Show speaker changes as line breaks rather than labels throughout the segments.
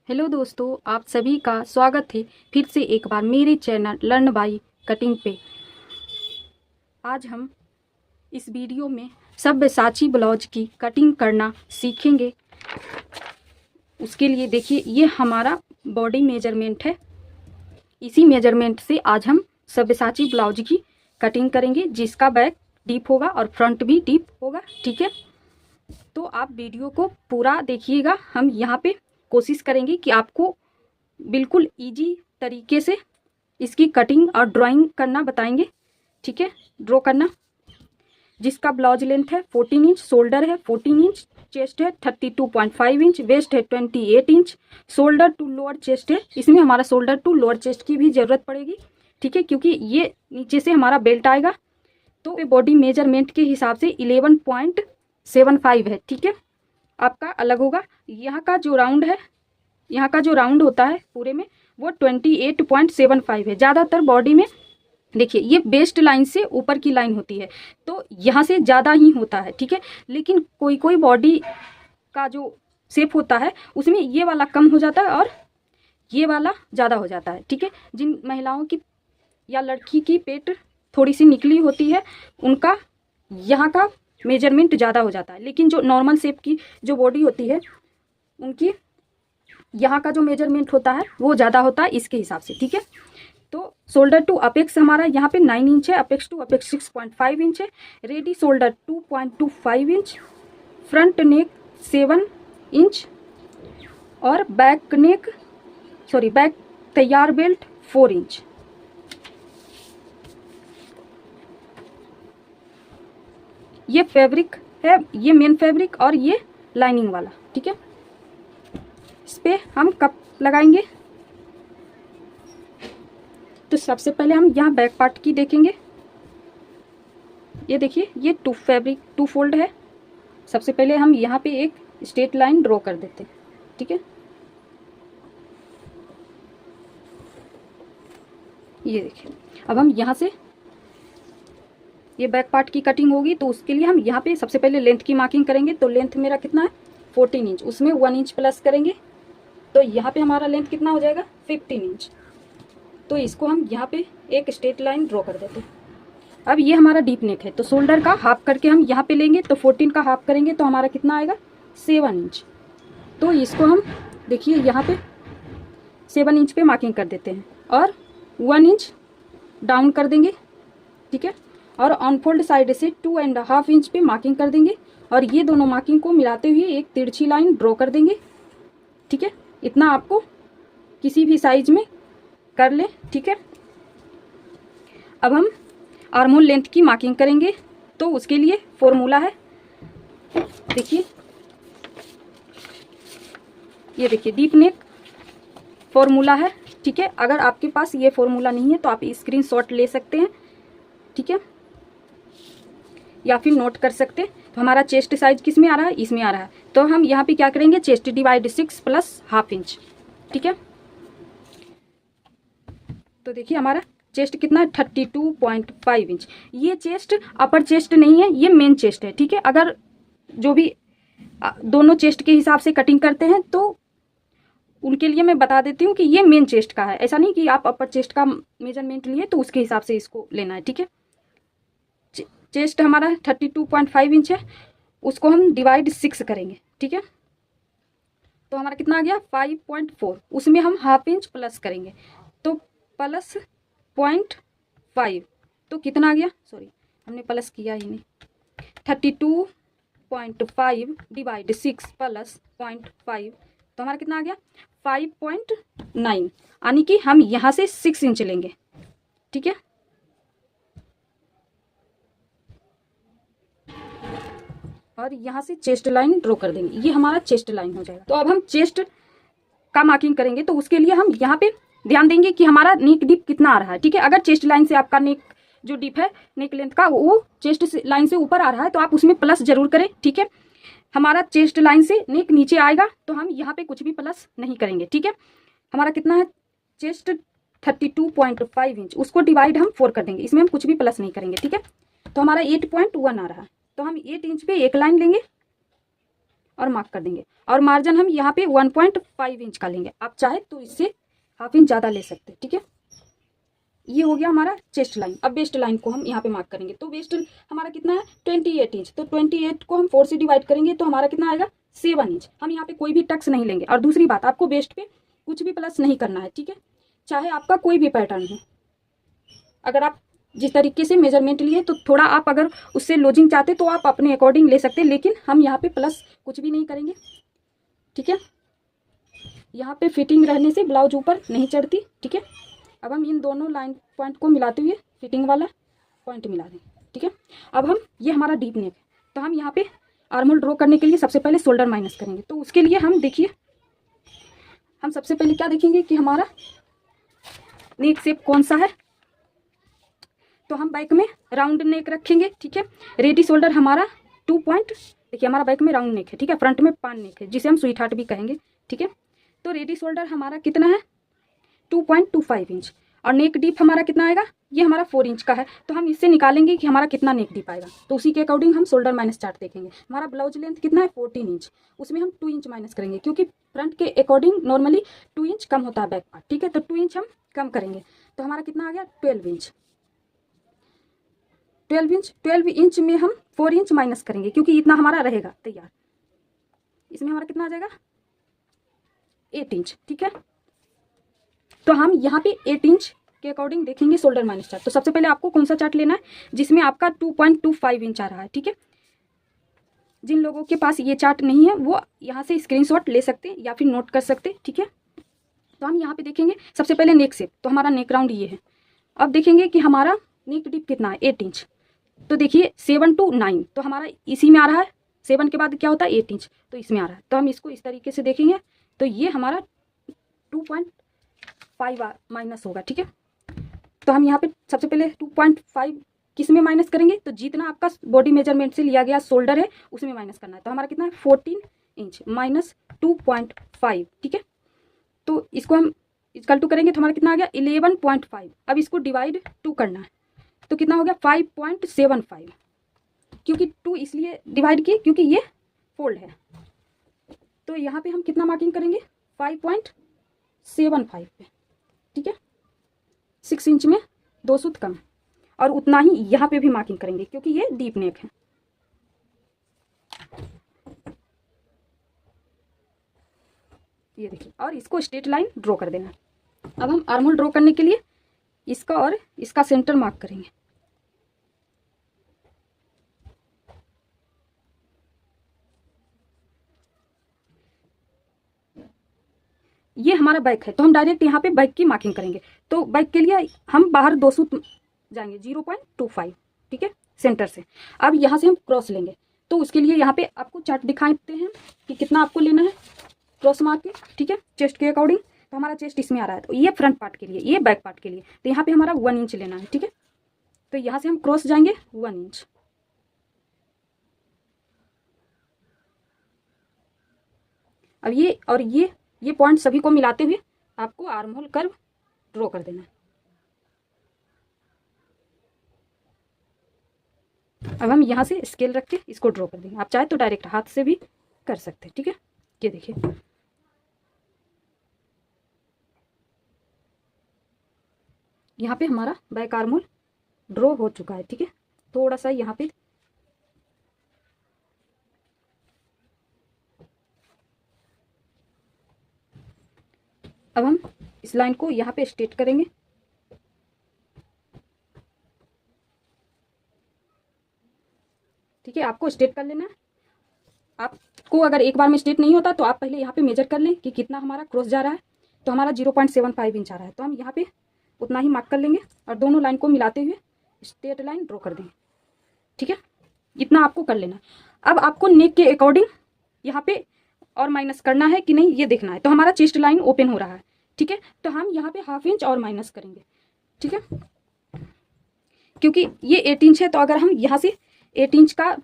Hello दोस्तों, आप सभी का स्वागत है फिर से एक बार मेरे चैनल लर्न बाय कटिंग पे। आज हम इस वीडियो में सब्यसाची ब्लाउज की कटिंग करना सीखेंगे। उसके लिए देखिए, ये हमारा बॉडी मेजरमेंट है। इसी मेजरमेंट से आज हम सब्यसाची ब्लाउज की कटिंग करेंगे, जिसका बैक डीप होगा और फ्रंट भी डीप होगा। ठीक है, तो आप वीडियो को पूरा देखिएगा। हम यहाँ पे कोशिश करेंगे कि आपको बिल्कुल इजी तरीके से इसकी कटिंग और ड्राइंग करना बताएंगे। ठीक है, ड्रॉ करना। जिसका ब्लाउज लेंथ है 14 इंच, शोल्डर है 14 इंच, चेस्ट है 32.5 इंच, वेस्ट है 28 inch, shoulder to lower chest है। इसमें हमारा शोल्डर टू लोअर चेस्ट की भी ज़रूरत पड़ेगी। ठीक है, क्योंकि ये नीचे से हमारा बेल्ट आएगा, तो ये बॉडी मेजरमेंट के हिसाब से 11.75 है। ठीक है, आपका अलग होगा। यहाँ का जो राउंड है, यहाँ का जो राउंड होता है पूरे में, वो 28.75 है। ज़्यादातर बॉडी में देखिए, ये बेस्ट लाइन से ऊपर की लाइन होती है, तो यहाँ से ज़्यादा ही होता है। ठीक है, लेकिन कोई कोई बॉडी का जो शेप होता है उसमें ये वाला कम हो जाता है और ये वाला ज़्यादा हो जाता है। ठीक है, जिन महिलाओं की या लड़की की पेट थोड़ी सी निकली होती है, उनका यहाँ का मेजरमेंट ज़्यादा हो जाता है, लेकिन जो नॉर्मल शेप की जो बॉडी होती है, उनकी यहाँ का जो मेजरमेंट होता है वो ज़्यादा होता है इसके हिसाब से। ठीक है, तो शोल्डर टू अपेक्स हमारा यहाँ पे 9 इंच है, अपेक्स टू अपेक्स 6.5 इंच है, रेडी शोल्डर 2.25 इंच, फ्रंट नेक 7 इंच और बैक तैयार बेल्ट 4 इंच। ये फैब्रिक है, ये मेन फैब्रिक और ये लाइनिंग वाला। ठीक है, इस पे हम कप लगाएंगे। तो सबसे पहले हम यहाँ बैक पार्ट की देखेंगे। ये देखिए, ये टू फोल्ड है। सबसे पहले हम यहाँ पे एक स्ट्रेट लाइन ड्रॉ कर देते हैं। ठीक है, ये देखिए। अब हम यहाँ से ये बैक पार्ट की कटिंग होगी, तो उसके लिए हम यहाँ पे सबसे पहले लेंथ की मार्किंग करेंगे। तो लेंथ मेरा कितना है 14 इंच, उसमें 1 इंच प्लस करेंगे, तो यहाँ पे हमारा लेंथ कितना हो जाएगा 15 इंच। तो इसको हम यहाँ पे एक स्ट्रेट लाइन ड्रॉ कर देते हैं। अब ये हमारा डीप नेक है, तो शोल्डर का हाफ करके हम यहाँ पे लेंगे, तो 14 का हाफ करेंगे तो हमारा कितना आएगा 7 इंच। तो इसको हम देखिए यहाँ पे 7 इंच पे मार्किंग कर देते हैं और 1 इंच डाउन कर देंगे। ठीक है, और ऑनफोल्ड साइड से 2.5 इंच पे मार्किंग कर देंगे और ये दोनों मार्किंग को मिलाते हुए एक तिरछी लाइन ड्रॉ कर देंगे। ठीक है, इतना आपको किसी भी साइज में कर ले। ठीक है, अब हम आर्महोल लेंथ की मार्किंग करेंगे, तो उसके लिए फॉर्मूला है। देखिए, ये देखिए डीप नेक फॉर्मूला है। ठीक है, अगर आपके पास ये फॉर्मूला नहीं है तो आप स्क्रीनशॉट ले सकते हैं। ठीक है, या फिर नोट कर सकते हैं। तो हमारा चेस्ट साइज किस में आ रहा है, इसमें आ रहा है, तो हम यहाँ पे क्या करेंगे, chest divide 6 plus half inch. ठीक है, तो देखिए हमारा चेस्ट कितना है 32.5 इंच। ये चेस्ट अपर चेस्ट नहीं है, ये मेन चेस्ट है। ठीक है, अगर जो भी दोनों चेस्ट के हिसाब से कटिंग करते हैं तो उनके लिए मैं बता देती हूँ कि ये मेन चेस्ट का है। ऐसा नहीं कि आप अपर चेस्ट का मेजरमेंट लिए तो उसके हिसाब से इसको लेना है। ठीक है, चेस्ट हमारा 32.5 इंच है, उसको हम डिवाइड 6 करेंगे। ठीक है, तो हमारा कितना आ गया 5.4, उसमें हम हाफ इंच प्लस करेंगे, तो प्लस 0.5, तो कितना आ गया, सॉरी हमने प्लस किया ही नहीं, 32.5 डिवाइड 6 प्लस 0.5, तो हमारा कितना आ गया 5.9, यानी कि हम यहाँ से 6 इंच लेंगे। ठीक है, और यहाँ से चेस्ट लाइन ड्रॉ कर देंगे, ये हमारा चेस्ट लाइन हो जाएगा। तो अब हम चेस्ट का मार्किंग करेंगे, तो उसके लिए हम यहाँ पे ध्यान देंगे कि हमारा नेक डीप कितना आ रहा है। ठीक है, अगर चेस्ट लाइन से आपका नेक जो डीप है नेक लेंथ का वो चेस्ट लाइन से ऊपर आ रहा है तो आप उसमें प्लस जरूर करें। ठीक है, हमारा चेस्ट लाइन से नेक नीचे आएगा तो हम यहाँ पे कुछ भी प्लस नहीं करेंगे। ठीक है, हमारा कितना है चेस्ट 32.5 इंच, उसको डिवाइड हम 4 कर देंगे, इसमें हम कुछ भी प्लस नहीं करेंगे। ठीक है, तो हमारा 8.1 आ रहा है, तो हम 8 इंच पे एक लाइन लेंगे और मार्क कर देंगे। और मार्जिन हम यहाँ पे 1.5 इंच का लेंगे, आप चाहे तो इससे हाफ इंच ज़्यादा ले सकते हैं। ठीक है, ये हो गया हमारा चेस्ट लाइन। अब वेस्ट लाइन को हम यहाँ पे मार्क करेंगे। तो वेस्ट हमारा कितना है 28 इंच, तो 28 को हम 4 से डिवाइड करेंगे तो हमारा कितना आएगा 7 इंच। हम यहाँ पे कोई भी टक्स नहीं लेंगे। और दूसरी बात, आपको वेस्ट पे कुछ भी प्लस नहीं करना है। ठीक है, चाहे आपका कोई भी पैटर्न हो, अगर आप जिस तरीके से मेजरमेंट लिए तो थोड़ा आप अगर उससे लॉजिंग चाहते तो आप अपने अकॉर्डिंग ले सकते, लेकिन हम यहाँ पे प्लस कुछ भी नहीं करेंगे। ठीक है, यहाँ पे फिटिंग रहने से ब्लाउज ऊपर नहीं चढ़ती। ठीक है, अब हम इन दोनों लाइन पॉइंट को मिलाते हुए फिटिंग वाला पॉइंट मिला दें। ठीक है, अब हम ये हमारा डीप नेक है, तो हम यहाँ पे आर्महोल ड्रॉ करने के लिए सबसे पहले शोल्डर माइनस करेंगे। तो उसके लिए हम देखिए, हम सबसे पहले क्या देखेंगे कि हमारा नेक शेप कौन सा है। तो हम बैक में राउंड नेक रखेंगे। ठीक है, रेडी शोल्डर हमारा 2 पॉइंट, देखिए हमारा बैक में राउंड नेक है। ठीक है, फ्रंट में पान नेक है जिसे हम स्वीट हार्ट भी कहेंगे। ठीक है, तो रेडी शोल्डर हमारा कितना है 2.25 इंच। और नेक डीप हमारा कितना आएगा, ये हमारा 4 इंच का है। तो हम इससे निकालेंगे कि हमारा कितना नेक डीप आएगा। तो उसी के अकॉर्डिंग हम शोल्डर माइनस चार्ट देखेंगे। हमारा ब्लाउज लेंथ कितना है 14 इंच, उसमें हम 2 इंच माइनस करेंगे, क्योंकि फ्रंट के अकॉर्डिंग नॉर्मली 2 इंच कम होता है बैक पार्ट। ठीक है, तो 2 इंच हम कम करेंगे। तो हमारा कितना आ गया 12 इंच। 12 इंच में हम 4 इंच माइनस करेंगे, क्योंकि इतना हमारा रहेगा तैयार। इसमें हमारा कितना आ जाएगा 8 इंच। ठीक है, तो हम यहाँ पे 8 इंच के अकॉर्डिंग देखेंगे शोल्डर माइनस चार्ट। तो सबसे पहले आपको कौन सा चार्ट लेना है जिसमें आपका 2.25 इंच आ रहा है। ठीक है, जिन लोगों के पास ये चार्ट नहीं है वो यहाँ से स्क्रीनशॉट ले सकते हैं या फिर नोट कर सकते हैं। ठीक है, तो हम यहाँ पे देखेंगे सबसे पहले नेक शेप। तो हमारा नेक राउंड ये है। अब देखेंगे कि हमारा नेक डीप कितना है 8 इंच। तो देखिए 7 to 9, तो हमारा इसी में आ रहा है। 7 के बाद क्या होता है 8 इंच, तो इसमें आ रहा है। तो हम इसको इस तरीके से देखेंगे, तो ये हमारा 2.5 माइनस होगा। ठीक है, तो हम यहाँ पे सबसे पहले 2.5 किस में माइनस करेंगे, तो जितना आपका बॉडी मेजरमेंट से लिया गया शोल्डर है उसमें माइनस करना है। तो हमारा कितना है 14 इंच माइनस 2.5। ठीक है, तो इसको हम इक्वल टू करेंगे तो हमारा कितना आ गया 11.5। अब इसको डिवाइड 2 करना है, तो कितना हो गया 5.75, क्योंकि 2 इसलिए डिवाइड किए क्योंकि ये फोल्ड है। तो यहाँ पे हम कितना मार्किंग करेंगे 5.75 पे। ठीक है, 6 इंच में 2 सूत कम, और उतना ही यहाँ पे भी मार्किंग करेंगे क्योंकि ये डीप नेक है। ये देखिए, और इसको स्ट्रेट लाइन ड्रॉ कर देना। अब हम आर्महोल ड्रॉ करने के लिए इसका और इसका सेंटर मार्क करेंगे। ये हमारा बैक है, तो हम डायरेक्ट यहाँ पे बैक की मार्किंग करेंगे। तो बैक के लिए हम बाहर 2 सूत जाएंगे 0.25। ठीक है, सेंटर से। अब यहाँ से हम क्रॉस लेंगे, तो उसके लिए यहाँ पे आपको चार्ट दिखाते हैं कि कितना आपको लेना है क्रॉस मार्क के। ठीक है, चेस्ट के अकॉर्डिंग। तो हमारा चेस्ट इसमें आ रहा है, तो ये फ्रंट पार्ट के लिए, ये बैक पार्ट के लिए। तो यहाँ पे हमारा 1 इंच लेना है। ठीक है, तो यहाँ से हम क्रॉस जाएंगे 1 इंच। अब ये और ये पॉइंट सभी को मिलाते हुए आपको आर्महोल कर्व ड्रॉ कर देना है। अब हम यहाँ से स्केल रख के इसको ड्रॉ कर देंगे। आप चाहे तो डायरेक्ट हाथ से भी कर सकते हैं। ठीक है, ये देखिए, यहाँ पे हमारा बैक आर्महोल ड्रॉ हो चुका है। ठीक है, थोड़ा सा यहाँ पे अब हम इस लाइन को यहाँ पे स्ट्रेट करेंगे। ठीक है, आपको स्ट्रेट कर लेना है। आपको अगर एक बार में स्ट्रेट नहीं होता तो आप पहले यहाँ पे मेजर कर लें कि कितना हमारा क्रॉस जा रहा है। तो हमारा 0.75 इंच आ रहा है, तो हम यहाँ पे उतना ही मार्क कर लेंगे और दोनों लाइन को मिलाते हुए स्ट्रेट लाइन ड्रॉ कर देंगे। ठीक है, इतना आपको कर लेना। अब आपको नेक के अकॉर्डिंग यहाँ पे और माइनस करना है कि नहीं ये देखना है। तो हमारा चेस्ट लाइन ओपन हो रहा है। ठीक है, तो हम यहाँ पे ½ इंच और माइनस करेंगे। ठीक है, क्योंकि ये 8 इंच है, तो अगर हम यहाँ से 8 इंच का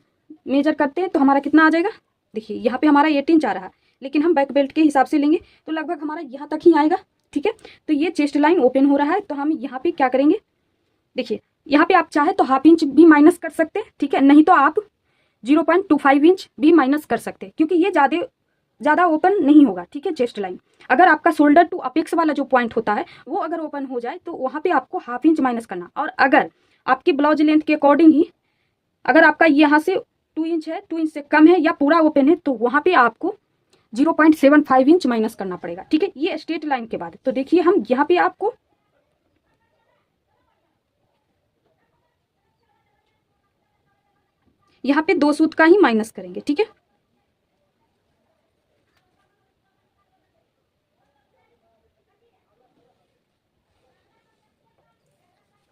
मेजर करते हैं तो हमारा कितना आ जाएगा, देखिए यहाँ पे हमारा 8 इंच आ रहा है, लेकिन हम बैक बेल्ट के हिसाब से लेंगे तो लगभग हमारा यहाँ तक ही आएगा। ठीक है, तो ये चेस्ट लाइन ओपन हो रहा है, तो हम यहाँ पे क्या करेंगे, देखिए यहाँ पे आप चाहे तो ½ इंच भी माइनस कर सकते हैं। ठीक है, नहीं तो आप 0.25 इंच भी माइनस कर सकते हैं, क्योंकि ये ज़्यादा ओपन नहीं होगा, ठीक है, चेस्ट लाइन। अगर आपका शोल्डर टू अपेक्स वाला जो पॉइंट होता है वो अगर ओपन हो जाए तो वहाँ पे आपको ½ इंच माइनस करना। और अगर आपकी ब्लाउज लेंथ के अकॉर्डिंग ही अगर आपका यहाँ से 2 इंच है, 2 इंच से कम है या पूरा ओपन है, तो वहाँ पे आपको 0.75 इंच माइनस करना पड़ेगा, ठीक है। ये स्ट्रेट लाइन के बाद। तो देखिए हम यहाँ पे आपको यहाँ पे 2 सूत का ही माइनस करेंगे, ठीक है।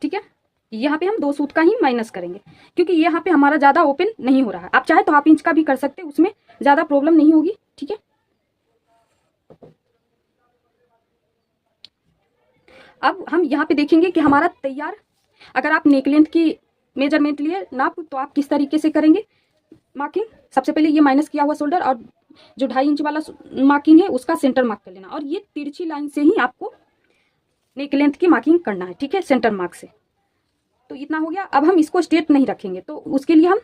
ठीक है, यहाँ पे हम 2 सूत का ही माइनस करेंगे, क्योंकि यहाँ पे हमारा ज़्यादा ओपन नहीं हो रहा है। आप चाहे तो ½ इंच का भी कर सकते हैं, उसमें ज़्यादा प्रॉब्लम नहीं होगी, ठीक है। अब हम यहाँ पे देखेंगे कि हमारा तैयार, अगर आप नेक लेंथ की मेजरमेंट लिए नाप, तो आप किस तरीके से करेंगे मार्किंग। सबसे पहले ये माइनस किया हुआ शोल्डर और जो 2.5 इंच वाला मार्किंग है उसका सेंटर मार्क कर लेना, और ये तिरछी लाइन से ही आपको नेक लेंथ की मार्किंग करना है, ठीक है, सेंटर मार्क से। तो इतना हो गया। अब हम इसको स्ट्रेट नहीं रखेंगे, तो उसके लिए हम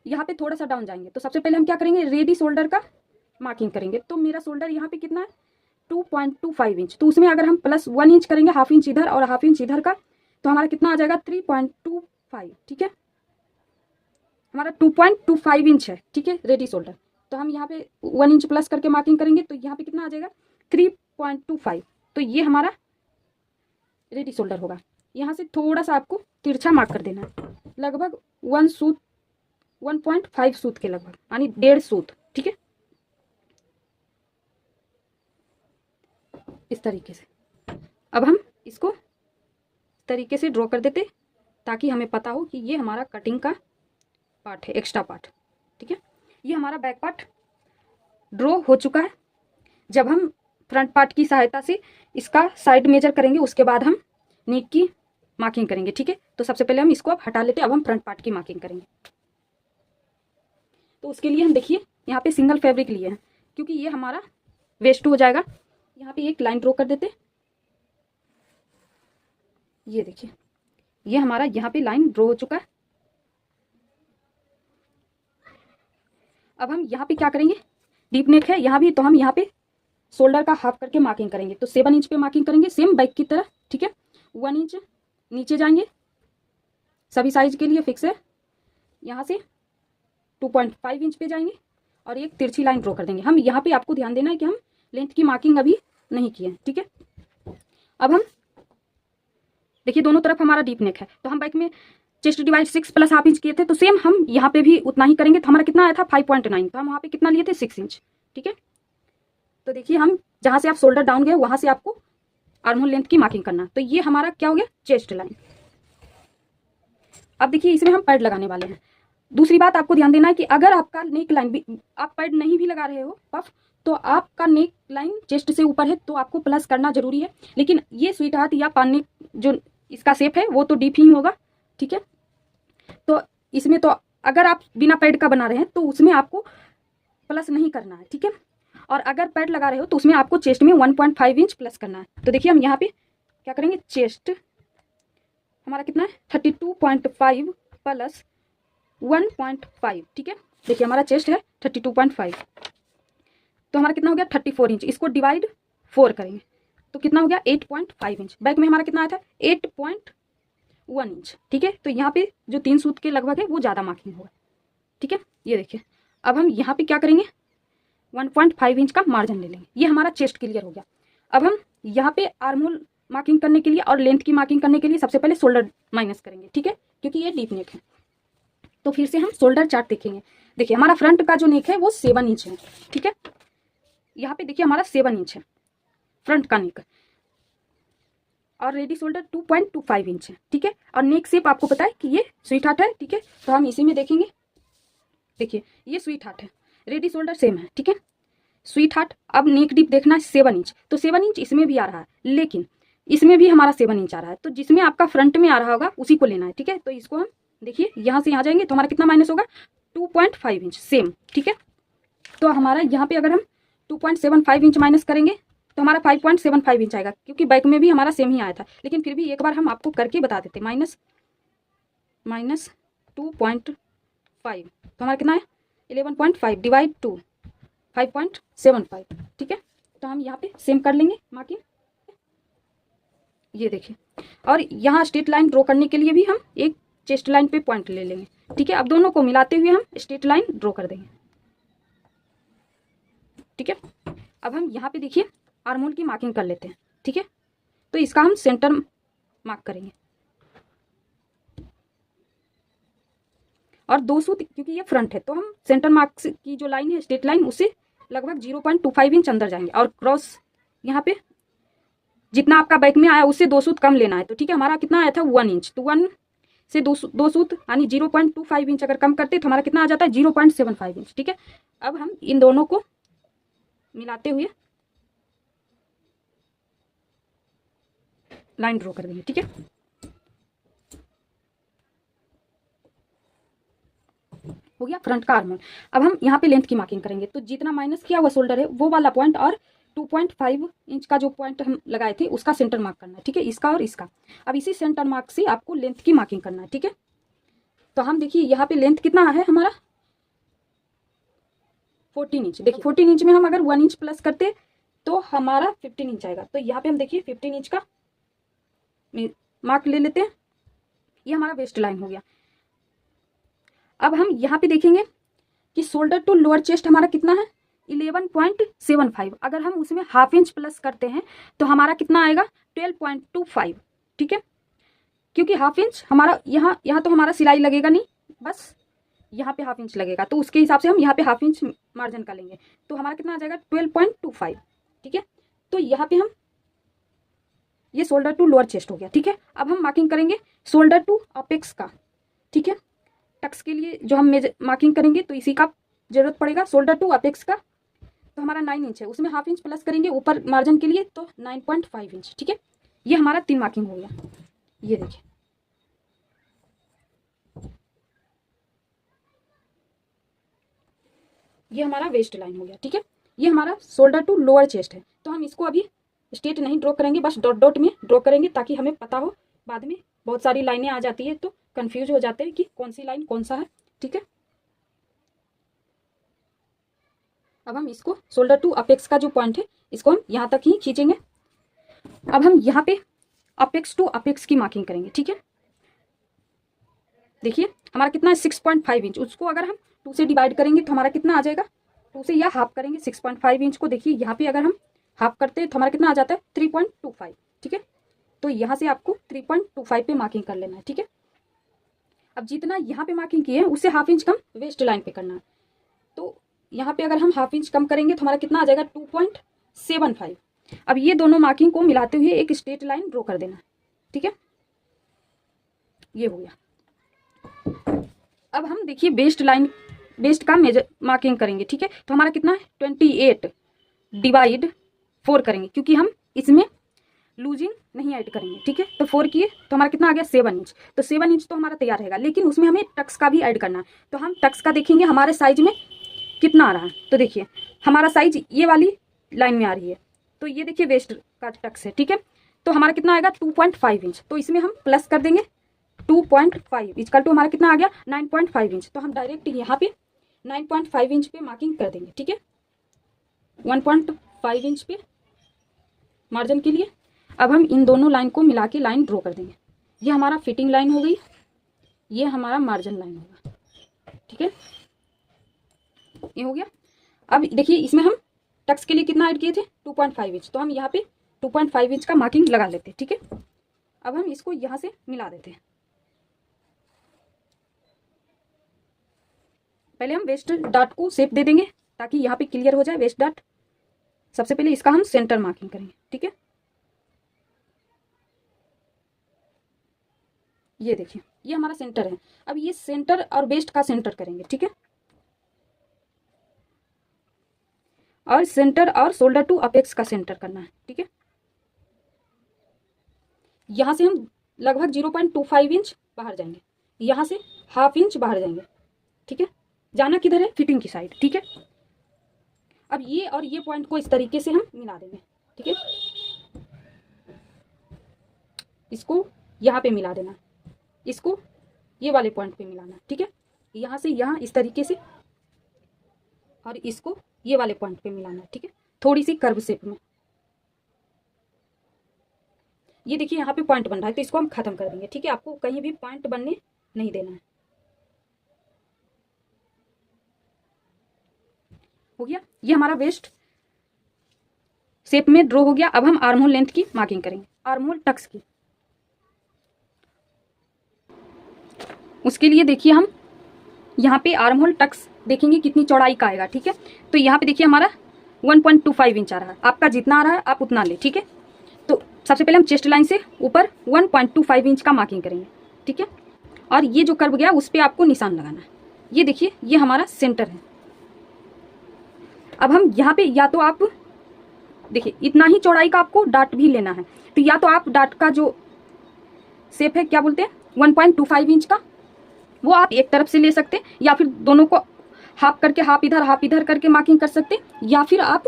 यहाँ पे थोड़ा सा डाउन जाएंगे। तो सबसे पहले हम क्या करेंगे, रेडी शोल्डर का मार्किंग करेंगे। तो मेरा शोल्डर यहाँ पे कितना है, 2.25 इंच। तो उसमें अगर हम +1 इंच करेंगे, ½ इंच इधर और ½ इंच इधर का, तो हमारा कितना आ जाएगा, 3.25, ठीक है। हमारा 2.25 इंच है, ठीक है, रेडी शोल्डर। तो हम यहाँ पे 1 इंच प्लस करके मार्किंग करेंगे, तो यहाँ पे कितना आ जाएगा, 3.25। तो ये हमारा रेडी शोल्डर होगा। यहाँ से थोड़ा सा आपको तिरछा मार्क कर देना है, लगभग 1.5 सूत के लगभग, यानी 1.5 सूत, ठीक है, इस तरीके से। अब हम इसको इस तरीके से ड्रॉ कर देते, ताकि हमें पता हो कि ये हमारा कटिंग का पार्ट है, एक्स्ट्रा पार्ट, ठीक है। ये हमारा बैक पार्ट ड्रॉ हो चुका है। जब हम फ्रंट पार्ट की सहायता से इसका साइड मेजर करेंगे, उसके बाद हम नेक की मार्किंग करेंगे, ठीक है। तो सबसे पहले हम इसको अब हटा लेते हैं, अब हम फ्रंट पार्ट की मार्किंग करेंगे। तो उसके लिए हम देखिए यहाँ पे सिंगल फैब्रिक लिए हैं, क्योंकि ये हमारा वेस्ट हो जाएगा। यहाँ पे एक लाइन ड्रॉ कर देते, ये देखिए ये हमारा यहाँ पे लाइन ड्रॉ हो चुका है। अब हम यहाँ पे क्या करेंगे, डीप नेक है यहाँ भी, तो हम यहाँ पे शोल्डर का ½ करके मार्किंग करेंगे। तो 7 इंच पे मार्किंग करेंगे, सेम बैक की तरह, ठीक है। 1 इंच नीचे जाएंगे, सभी साइज के लिए फिक्स है। यहाँ से 2.5 इंच पे जाएंगे और एक तिरछी लाइन ड्रॉ कर देंगे। हम यहाँ पे आपको ध्यान देना है कि हम लेंथ की मार्किंग अभी नहीं किए हैं, ठीक है। अब हम देखिए दोनों तरफ हमारा डीप नेक है, तो हम बैक में चेस्ट डिवाइड 6 + ½ इंच किए थे, तो सेम हम यहाँ पे भी उतना ही करेंगे। तो हमारा कितना आया था, 5.9, तो हम वहाँ पे कितना लिए थे, 6 इंच, ठीक है। तो देखिए हम जहाँ से आप शोल्डर डाउन गए वहाँ से आपको आर्महोल लेंथ की मार्किंग करना। तो ये हमारा क्या हो गया, चेस्ट लाइन। अब देखिए इसमें हम पैड लगाने वाले हैं। दूसरी बात आपको ध्यान देना है कि अगर आपका नेक लाइन भी, आप पैड नहीं भी लगा रहे हो पफ, तो आपका नेक लाइन चेस्ट से ऊपर है तो आपको प्लस करना जरूरी है। लेकिन ये स्वीट हार्ट या पान नेक जो इसका शेप है वो तो डीप ही होगा, ठीक है। तो इसमें तो अगर आप बिना पैड का बना रहे हैं तो उसमें आपको प्लस नहीं करना है, ठीक है। और अगर पैड लगा रहे हो तो उसमें आपको चेस्ट में 1.5 इंच प्लस करना है। तो देखिए हम यहाँ पे क्या करेंगे, चेस्ट हमारा कितना है, 32.5 + 1.5, ठीक है। देखिए हमारा चेस्ट है 32.5, तो हमारा कितना हो गया, 34 इंच। इसको डिवाइड 4 करेंगे तो कितना हो गया, 8.5 इंच। बैक में हमारा कितना आया था, 8.1 इंच, ठीक है। तो यहाँ पे जो 3 सूत के लगभग है वो ज़्यादा मार्किंग होगा, ठीक है। ये देखिए अब हम यहाँ पे क्या करेंगे, 1.5 इंच का मार्जिन ले लेंगे। ये हमारा चेस्ट क्लियर हो गया। अब हम यहाँ पे आर्महोल मार्किंग करने के लिए और लेंथ की मार्किंग करने के लिए सबसे पहले शोल्डर माइनस करेंगे, ठीक है, क्योंकि ये डीप नेक है। तो फिर से हम शोल्डर चार्ट देखेंगे। देखिए हमारा फ्रंट का जो नेक है वो 7 इंच है, ठीक है। यहाँ पे देखिए हमारा 7 इंच है फ्रंट का नेक, और रेडी शोल्डर 2.25 इंच है, ठीक है। और नेक शेप आपको पता है कि ये स्वीट हार्ट है, ठीक है। तो हम इसी में देखेंगे, देखिए ये स्वीट हार्ट है, रेडी शोल्डर सेम है, ठीक है, स्वीट हार्ट। अब नेक डीप देखना है 7 इंच, तो 7 इंच इसमें भी आ रहा है, लेकिन इसमें भी हमारा 7 इंच आ रहा है। तो जिसमें आपका फ्रंट में आ रहा होगा उसी को लेना है, ठीक है। तो इसको हम देखिए यहाँ से यहाँ जाएंगे तो हमारा कितना माइनस होगा, 2.5 इंच सेम, ठीक है। तो हमारा यहाँ पे अगर हम 2.75 इंच माइनस करेंगे तो हमारा 5.75 इंच आएगा, क्योंकि बैक में भी हमारा सेम ही आया था। लेकिन फिर भी एक बार हम आपको करके बता देते, -2.5 तो हमारा कितना है 11.5 डिवाइड 2 5.75, ठीक है। तो हम यहाँ पे सेम कर लेंगे मार्किंग, ये देखिए। और यहाँ स्ट्रेट लाइन ड्रॉ करने के लिए भी हम एक चेस्ट लाइन पे पॉइंट ले लेंगे, ठीक है। अब दोनों को मिलाते हुए हम स्ट्रेट लाइन ड्रॉ कर देंगे, ठीक है। अब हम यहाँ पे देखिए आर्महोल की मार्किंग कर लेते हैं, ठीक है। तो इसका हम सेंटर मार्क करेंगे और 2 सूत, क्योंकि ये फ्रंट है तो हम सेंटर मार्क की जो लाइन है स्ट्रेट लाइन उससे लगभग 0.25 इंच अंदर जाएंगे और क्रॉस यहाँ पे जितना आपका बैक में आया उससे 2 सूत कम लेना है। तो ठीक है, हमारा कितना आया था 1 इंच, तो 1 से 2 सूत यानी 0.25 इंच अगर कम करते तो हमारा कितना आ जाता है 0.75 इंच, ठीक है। अब हम इन दोनों को मिलाते हुए लाइन ड्रॉ कर देंगे, ठीक है। हो गया फ्रंट का आर्महोल। अब हम यहाँ पे लेंथ की मार्किंग करेंगे, तो जितना माइनस किया हुआ शोल्डर है वो वाला पॉइंट और 2.5 इंच का जो पॉइंट हम लगाए थे उसका सेंटर मार्क करना है, ठीक है, इसका और इसका। अब इसी सेंटर मार्क से आपको लेंथ की मार्किंग करना है, ठीक है। तो हम देखिए यहाँ पे लेंथ कितना है हमारा 14 इंच। देखिए 14 इंच में हम अगर 1 इंच प्लस करते तो हमारा 15 इंच आएगा। तो यहाँ पे हम देखिए 15 इंच का मार्क ले लेते हैं, ये हमारा वेस्ट लाइन हो गया। अब हम यहाँ पे देखेंगे कि शोल्डर टू लोअर चेस्ट हमारा कितना है 11.75। अगर हम उसमें हाफ इंच प्लस करते हैं तो हमारा कितना आएगा 12.25, ठीक है। क्योंकि हाफ इंच हमारा यहाँ तो हमारा सिलाई लगेगा नहीं, बस यहाँ पे हाफ इंच लगेगा, तो उसके हिसाब से हम यहाँ पे हाफ इंच मार्जिन का लेंगे, तो हमारा कितना आ जाएगा 12.25, ठीक है। तो यहाँ पे हम ये शोल्डर टू लोअर चेस्ट हो गया, ठीक है। अब हम मार्किंग करेंगे शोल्डर टू अपेक्स का, ठीक है। टक्स के लिए जो हम मार्किंग करेंगे तो इसी का जरूरत पड़ेगा, शोल्डर टू अपेक्स का। तो हमारा 9 इंच है, उसमें हाफ इंच प्लस करेंगे ऊपर मार्जिन के लिए तो 9.5 इंच, ठीक है। ये हमारा 3 मार्किंग हो गया, ये देखिए। ये हमारा वेस्ट लाइन हो गया, ठीक है। ये हमारा शोल्डर टू लोअर चेस्ट है। तो हम इसको अभी स्ट्रेट नहीं ड्रॉ करेंगे, बस डॉट डॉट में ड्रॉ करेंगे ताकि हमें पता हो। बाद में बहुत सारी लाइनें आ जाती है तो कंफ्यूज हो जाते हैं कि कौन सी लाइन कौन सा है, ठीक है। अब हम इसको शोल्डर टू अपेक्स का जो पॉइंट है इसको हम यहाँ तक ही खींचेंगे। अब हम यहाँ पे अपेक्स टू अपेक्स की मार्किंग करेंगे, ठीक है। देखिए हमारा कितना है 6.5 इंच, उसको अगर हम 2 से डिवाइड करेंगे तो हमारा कितना आ जाएगा 2 से या हाफ करेंगे 6.5 इंच को। देखिए यहाँ पे अगर हम हाफ करते हैं तो हमारा कितना आ जाता है 3.25, ठीक है। तो यहाँ से आपको 3.25 पे मार्किंग कर लेना है, ठीक है। अब जितना यहाँ पे मार्किंग किए हैं उससे हाफ इंच कम वेस्ट लाइन पे करना है। तो यहाँ पे अगर हम हाफ इंच कम करेंगे तो हमारा कितना आ जाएगा 2.75। अब ये दोनों मार्किंग को मिलाते हुए एक स्ट्रेट लाइन ड्रॉ कर देना, ठीक है। ये हो गया। अब हम देखिए वेस्ट का मेजर मार्किंग करेंगे, ठीक है। तो हमारा कितना है 28 डिवाइड 4 करेंगे, क्योंकि हम इसमें लूजिंग नहीं ऐड करेंगे, ठीक है। तो 4 किए तो हमारा कितना आ गया 7 इंच। तो 7 इंच तो हमारा तैयार रहेगा, लेकिन उसमें हमें टक्स का भी ऐड करना है। तो हम टक्स का देखेंगे हमारे साइज में कितना आ रहा है। तो देखिए हमारा साइज ये वाली लाइन में आ रही है, तो ये देखिए वेस्ट का टक्स है, ठीक है। तो हमारा कितना आएगा 2.5 इंच। तो इसमें हम प्लस कर देंगे 2.5 इक्वल टू हमारा कितना आ गया 9.5 इंच। तो हम डायरेक्ट यहाँ पे 9.5 इंच पे मार्किंग कर देंगे, ठीक है। 1.5 इंच पे मार्जिन के लिए। अब हम इन दोनों लाइन को मिला के लाइन ड्रॉ कर देंगे। ये हमारा फिटिंग लाइन हो गई, ये हमारा मार्जिन लाइन होगा, ठीक है। ये हो गया। अब देखिए इसमें हम टक्स के लिए कितना ऐड किए थे 2.5 इंच, तो हम यहाँ पे 2.5 इंच का मार्किंग लगा लेते हैं, ठीक है। अब हम इसको यहाँ से मिला देते हैं। पहले हम वेस्ट डॉट को शेप दे देंगे ताकि यहाँ पे क्लियर हो जाए वेस्ट डॉट। सबसे पहले इसका हम सेंटर मार्किंग करेंगे, ठीक है। ये देखिए ये हमारा सेंटर है। अब ये सेंटर और वेस्ट का सेंटर करेंगे, ठीक है। और सेंटर और शोल्डर टू अपेक्स का सेंटर करना है, ठीक है। यहां से हम लगभग 0.25 इंच बाहर जाएंगे, यहां से हाफ इंच बाहर जाएंगे, ठीक है। जाना किधर है फिटिंग की साइड, ठीक है। अब ये और ये पॉइंट को इस तरीके से हम मिला देंगे, ठीक है। इसको यहाँ पे मिला देना, इसको ये वाले पॉइंट पे मिलाना, ठीक है। यहाँ से यहाँ इस तरीके से, और इसको ये वाले पॉइंट पे मिलाना है, ठीक है, थोड़ी सी कर्व शेप में। ये देखिए यहाँ पे पॉइंट बन रहा है, तो इसको हम खत्म कर देंगे, ठीक है। आपको कहीं भी पॉइंट बनने नहीं देना है। हो गया, ये हमारा वेस्ट शेप में ड्रॉ हो गया। अब हम आर्म होल लेंथ की मार्किंग करेंगे, आर्म होल टक्स की। उसके लिए देखिए हम यहाँ पे आर्म होल टक्स देखेंगे कितनी चौड़ाई का आएगा, ठीक है। तो यहाँ पे देखिए हमारा 1.25 इंच आ रहा है, आपका जितना आ रहा है आप उतना ले, ठीक है। तो सबसे पहले हम चेस्ट लाइन से ऊपर 1.25 इंच का मार्किंग करेंगे, ठीक है। और ये जो कर्व गया उस पर आपको निशान लगाना है। ये देखिए ये हमारा सेंटर है। अब हम यहाँ पे या तो आप देखिए इतना ही चौड़ाई का आपको डाट भी लेना है, तो या तो आप डाट का जो शेप है क्या बोलते हैं 1.25 इंच का, वो आप एक तरफ से ले सकते, या फिर दोनों को हाफ करके हाफ इधर करके मार्किंग कर सकते, या फिर आप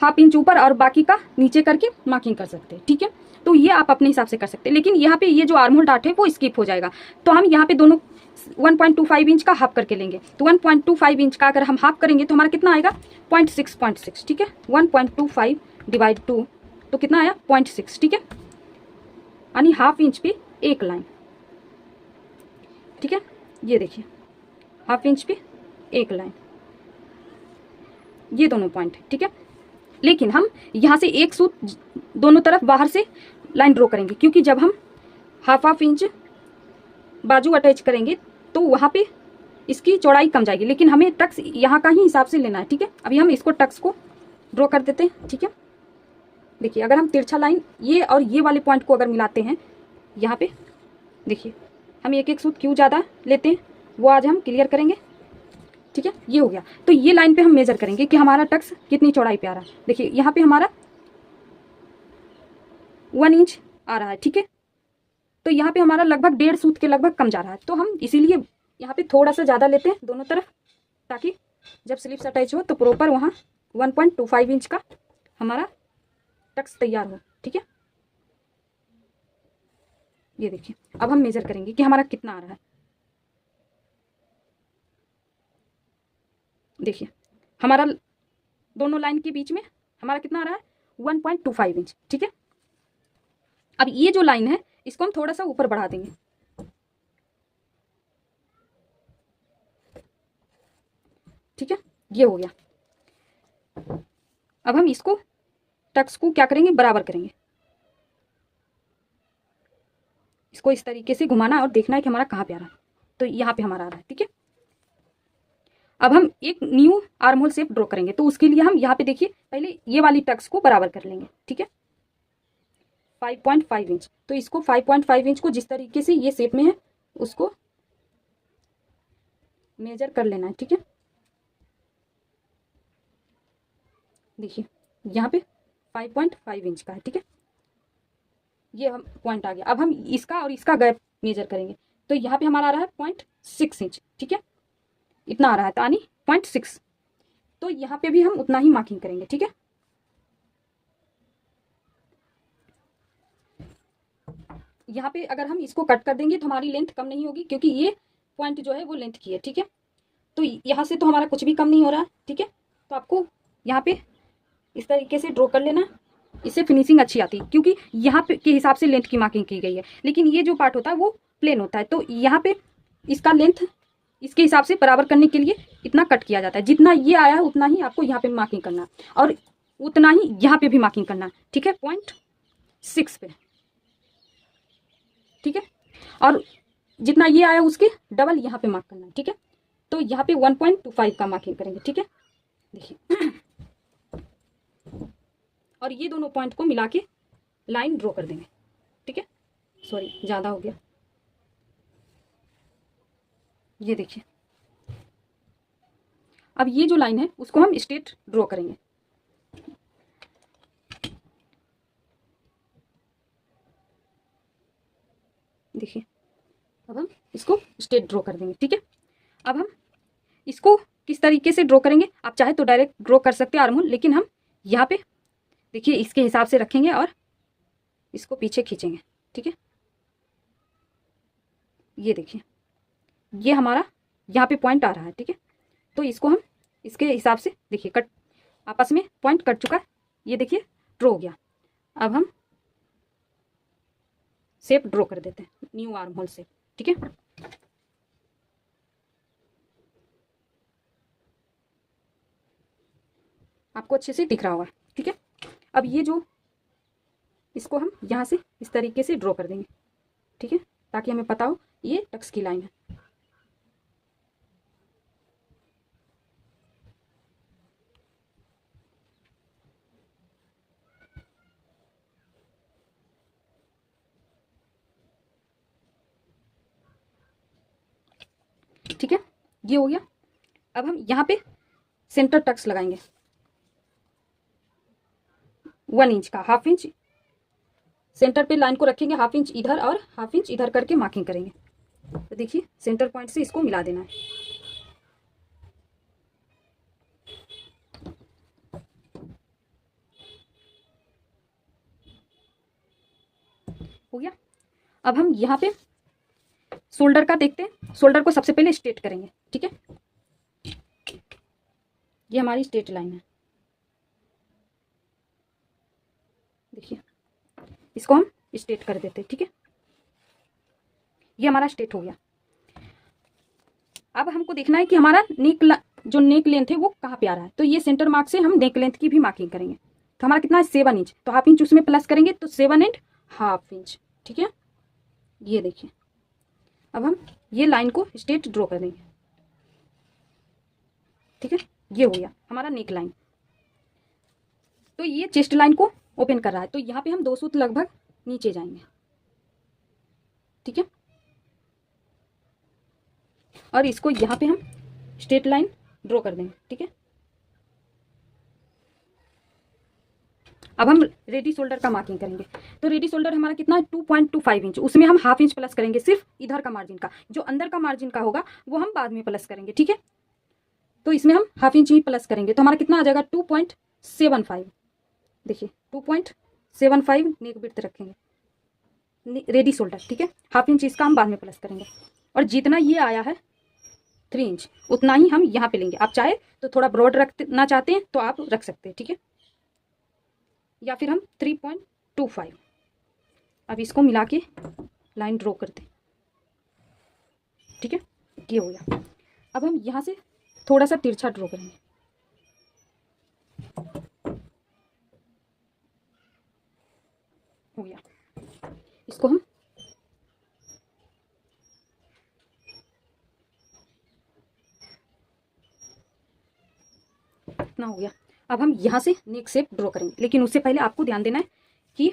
हाफ इंच ऊपर और बाकी का नीचे करके मार्किंग कर सकते हैं, ठीक है। तो ये आप अपने हिसाब से कर सकते हैं, लेकिन यहाँ पे ये जो आर्म होल डाट है वो स्किप हो जाएगा। तो हम यहाँ पे दोनों 1.25 इंच का हाफ करके लेंगे। तो 1.25 इंच का अगर हम हाफ करेंगे तो हमारा कितना आएगा 0.6, ठीक है। 1.25 डिवाइड 2 तो कितना आया 0.6, ठीक है। यानी हाफ इंच पे एक लाइन, ठीक है। ये देखिए हाफ इंच पे एक लाइन, ये दोनों पॉइंट है, ठीक है। लेकिन हम यहाँ से एक सूत दोनों तरफ बाहर से लाइन ड्रॉ करेंगे, क्योंकि जब हम हाफ इंच बाजू अटैच करेंगे तो वहाँ पे इसकी चौड़ाई कम जाएगी, लेकिन हमें टक्स यहाँ का ही हिसाब से लेना है, ठीक है। अभी हम इसको टक्स को ड्रॉ कर देते हैं, ठीक है। देखिए अगर हम तिरछा लाइन ये और ये वाले पॉइंट को अगर मिलाते हैं यहाँ पे, देखिए हम एक एक सूत क्यों ज़्यादा लेते हैं वो आज हम क्लियर करेंगे, ठीक है। ये हो गया। तो ये लाइन पे हम मेजर करेंगे कि हमारा टक्स कितनी चौड़ाई पे आ रहा है। देखिए यहाँ पे हमारा 1 इंच आ रहा है, ठीक है। तो यहाँ पे हमारा लगभग 1.5 सूत के लगभग कम जा रहा है, तो हम इसीलिए यहाँ पे थोड़ा सा ज़्यादा लेते हैं दोनों तरफ, ताकि जब स्लिप्स अटैच हो तो प्रॉपर वहाँ 1.25 इंच का हमारा टक्स तैयार हो, ठीक है। ये देखिए अब हम मेजर करेंगे कि हमारा कितना आ रहा है। देखिए हमारा दोनों लाइन के बीच में हमारा कितना आ रहा है 1.25 इंच, ठीक है। अब ये जो लाइन है इसको हम थोड़ा सा ऊपर बढ़ा देंगे, ठीक है। ये हो गया। अब हम इसको टक्स को क्या करेंगे बराबर करेंगे, इसको इस तरीके से घुमाना और देखना है कि हमारा कहाँ पे आ रहा है। तो यहाँ पे हमारा आ रहा है, ठीक है। अब हम एक new arm hole shape draw करेंगे, तो उसके लिए हम यहाँ पे देखिए पहले ये वाली टक्स को बराबर कर लेंगे, ठीक है। 5.5 इंच, तो इसको 5.5 इंच को जिस तरीके से ये शेप में है उसको मेजर कर लेना है, ठीक है। देखिए यहाँ पे 5.5 इंच का है, ठीक है। ये हम पॉइंट आ गया। अब हम इसका और इसका गैप मेजर करेंगे, तो यहाँ पे हमारा आ रहा है 0.6 इंच, ठीक है। इतना आ रहा है, यानी 0.6। तो यहाँ पे भी हम उतना ही मार्किंग करेंगे, ठीक है। यहाँ पे अगर हम इसको कट कर देंगे तो हमारी लेंथ कम नहीं होगी, क्योंकि ये पॉइंट जो है वो लेंथ की है, ठीक है। तो यहाँ से तो हमारा कुछ भी कम नहीं हो रहा है, ठीक है। तो आपको यहाँ पे इस तरीके से ड्रॉ कर लेना, इससे फिनिशिंग अच्छी आती है, क्योंकि यहाँ पे के हिसाब से लेंथ की मार्किंग की गई है, लेकिन ये जो पार्ट होता है वो प्लेन होता है। तो यहाँ पे इसका लेंथ इसके हिसाब से बराबर करने के लिए इतना कट किया जाता है, जितना ये आया है उतना ही आपको यहाँ पे मार्किंग करना है, और उतना ही यहाँ पे भी मार्किंग करना है, ठीक है। 0.6 पे, ठीक है। और जितना ये आया उसके डबल यहाँ पे मार्क करना है, ठीक है। तो यहाँ पे 1.25 का मार्किंग करेंगे, ठीक है। देखिए और ये दोनों पॉइंट को मिला के लाइन ड्रॉ कर देंगे, ठीक है। सॉरी ज़्यादा हो गया। ये देखिए अब ये जो लाइन है उसको हम स्ट्रेट ड्रॉ करेंगे। देखिए अब हम इसको स्ट्रेट ड्रॉ कर देंगे, ठीक है। अब हम इसको किस तरीके से ड्रॉ करेंगे, आप चाहे तो डायरेक्ट ड्रॉ कर सकते हैं आर्म होल, लेकिन हम यहाँ पे देखिए इसके हिसाब से रखेंगे और इसको पीछे खींचेंगे, ठीक है। ये देखिए ये हमारा यहाँ पे पॉइंट आ रहा है, ठीक है। तो इसको हम इसके हिसाब से देखिए कट, आपस में पॉइंट कट चुका है, ये देखिए ड्रॉ हो गया। अब हम शेप ड्रॉ कर देते हैं, न्यू आर्म होल शेप, ठीक है। आपको अच्छे से दिख रहा होगा, ठीक है। अब ये जो इसको हम यहाँ से इस तरीके से ड्रॉ कर देंगे, ठीक है, ताकि हमें पता हो ये टक्स की लाइन है। ठीक है, ये हो गया। अब हम यहाँ पे सेंटर टक्स लगाएंगे 1 इंच का, हाफ इंच सेंटर पे लाइन को रखेंगे, हाफ इंच इधर और हाफ इंच इधर करके मार्किंग करेंगे। तो देखिए सेंटर पॉइंट से इसको मिला देना है। हो गया। अब हम यहाँ पे शोल्डर का देखते हैं। शोल्डर को सबसे पहले स्ट्रेट करेंगे, ठीक है। ये हमारी स्ट्रेट लाइन है, देखिए इसको हम स्ट्रेट कर देते हैं, ठीक है। ये हमारा स्ट्रेट हो गया। अब हमको देखना है कि हमारा जो नेक लेंथ है वो कहाँ पे आ रहा है। तो ये सेंटर मार्क से हम नेक लेंथ की भी मार्किंग करेंगे। तो हमारा कितना है 7 इंच, तो हाफ इंच उसमें प्लस करेंगे तो 7.5 इंच, ठीक है। ये देखिए अब हम ये लाइन को स्ट्रेट ड्रॉ कर देंगे, ठीक है। ये हो गया हमारा नेक लाइन। तो ये चेस्ट लाइन को ओपन कर रहा है, तो यहाँ पे हम 2 सूत लगभग नीचे जाएंगे, ठीक है। और इसको यहाँ पे हम स्ट्रेट लाइन ड्रॉ कर देंगे, ठीक है। अब हम रेडी शोल्डर का मार्किंग करेंगे। तो रेडी शोल्डर हमारा कितना है 2.25 इंच, उसमें हम हाफ इंच प्लस करेंगे सिर्फ इधर का मार्जिन का। जो अंदर का मार्जिन का होगा वो हम बाद में प्लस करेंगे, ठीक है। तो इसमें हम हाफ इंच ही प्लस करेंगे, तो हमारा कितना आ जाएगा 2.75। देखिए 2.75 नेक विड्थ रखेंगे रेडी शोल्डर, ठीक है। हाफ इंच इसका हम बाद में प्लस करेंगे। और जितना ये आया है 3 इंच उतना ही हम यहाँ पे लेंगे। आप चाहे तो थोड़ा ब्रॉड रखना चाहते हैं तो आप रख सकते हैं, ठीक है। या फिर हम 3.25। अब इसको मिला के लाइन ड्रॉ करते हैं, ठीक है। ये हो गया। अब हम यहाँ से थोड़ा सा तिरछा ड्रॉ करेंगे, हो गया। इसको हम इतना हो गया। अब हम यहाँ से नेक शेप ड्रॉ करेंगे, लेकिन उससे पहले आपको ध्यान देना है कि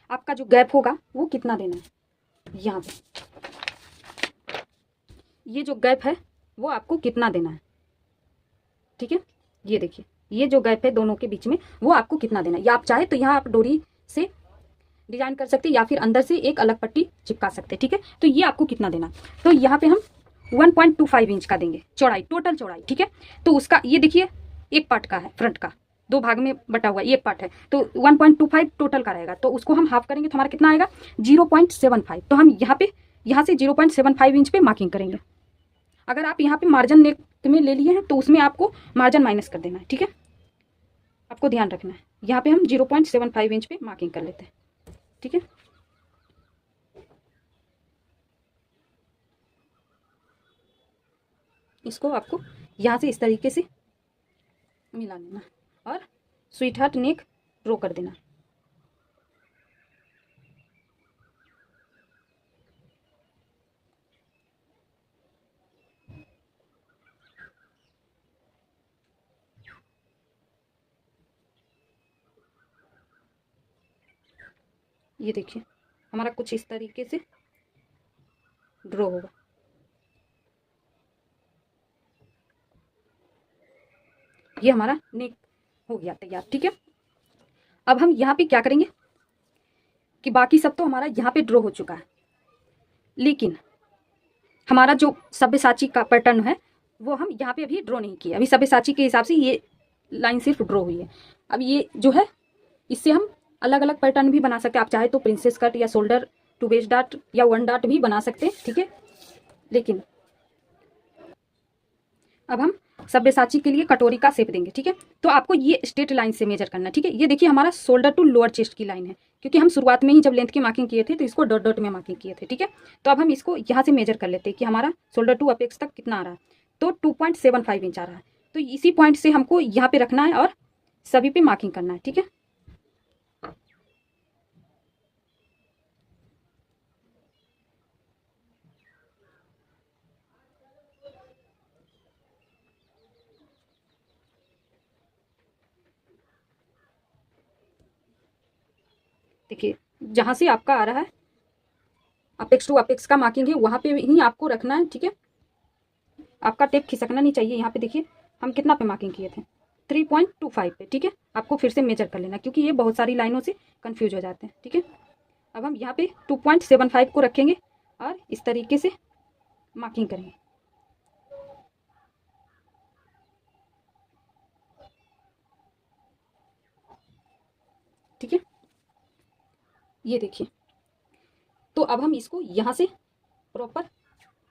आपका जो गैप होगा वो कितना देना है। यहाँ पे ये जो गैप है वो आपको कितना देना है, ठीक है। ये देखिए ये जो गैप है दोनों के बीच में वो आपको कितना देना है। या आप चाहे तो यहाँ आप डोरी से डिजाइन कर सकते हैं या फिर अंदर से एक अलग पट्टी चिपका सकते हैं, ठीक है। तो ये आपको कितना देना, तो यहाँ पे हम 1.25 इंच का देंगे चौड़ाई, टोटल चौड़ाई, ठीक है। तो उसका ये देखिए एक पार्ट का है, फ्रंट का 2 भाग में बटा हुआ एक पार्ट है, तो 1.25 टोटल का रहेगा। तो उसको हम हाफ करेंगे तो हमारा कितना आएगा 0.75। तो हम यहाँ से 0.75 इंच पे मार्किंग करेंगे। अगर आप यहाँ पे मार्जिन नेक में ले लिए हैं तो उसमें आपको मार्जिन माइनस कर देना है, ठीक है। आपको ध्यान रखना है। यहाँ पे हम 0.75 इंच पे मार्किंग कर लेते हैं, ठीक है। इसको आपको यहाँ से इस तरीके से मिला लेना और स्वीट हार्ट नेक ड्रॉ कर देना। ये देखिए हमारा कुछ इस तरीके से ड्रॉ होगा। ये हमारा नेक हो गया तैयार, ठीक है। अब हम यहाँ पे क्या करेंगे कि बाकी सब तो हमारा यहाँ पे ड्रॉ हो चुका है, लेकिन हमारा जो सब्यसाची का पैटर्न है वो हम यहाँ पे अभी ड्रॉ नहीं किए। अभी सब्यसाची के हिसाब से ये लाइन सिर्फ ड्रॉ हुई है। अब ये जो है इससे हम अलग अलग पैटर्न भी बना सकते हैं। आप चाहे तो प्रिंसेस कट या शोल्डर टू बेस डार्ट या 1 डार्ट भी बना सकते हैं, ठीक है। लेकिन अब हम सब्यसाची के लिए कटोरी का शेप देंगे, ठीक है। तो आपको ये स्ट्रेट लाइन से मेजर करना है, ठीक है। ये देखिए हमारा शोल्डर टू लोअर चेस्ट की लाइन है, क्योंकि हम शुरुआत में ही जब लेंथ की मार्किंग किए थे तो इसको डॉट डॉट में मार्किंग किए थे, ठीक है। तो अब हम इसको यहाँ से मेजर कर लेते हैं कि हमारा शोल्डर टू अपेक्स तक कितना आ रहा है। तो 2.75 इंच आ रहा है। तो इसी पॉइंट से हमको यहाँ पे रखना है और सभी पे मार्किंग करना है, ठीक है। देखिए जहाँ से आपका आ रहा है अपेक्स टू अपेक्स का मार्किंग है, वहाँ पे ही आपको रखना है, ठीक है। आपका टेप खिसकना नहीं चाहिए। यहाँ पे देखिए हम कितना पे मार्किंग किए थे, 3.25 पे, ठीक है। आपको फिर से मेजर कर लेना, क्योंकि ये बहुत सारी लाइनों से कंफ्यूज हो जाते हैं, ठीक है। अब हम यहाँ पे 2.75 को रखेंगे और इस तरीके से मार्किंग करेंगे, ठीक है। ये देखिए, तो अब हम इसको यहाँ से प्रॉपर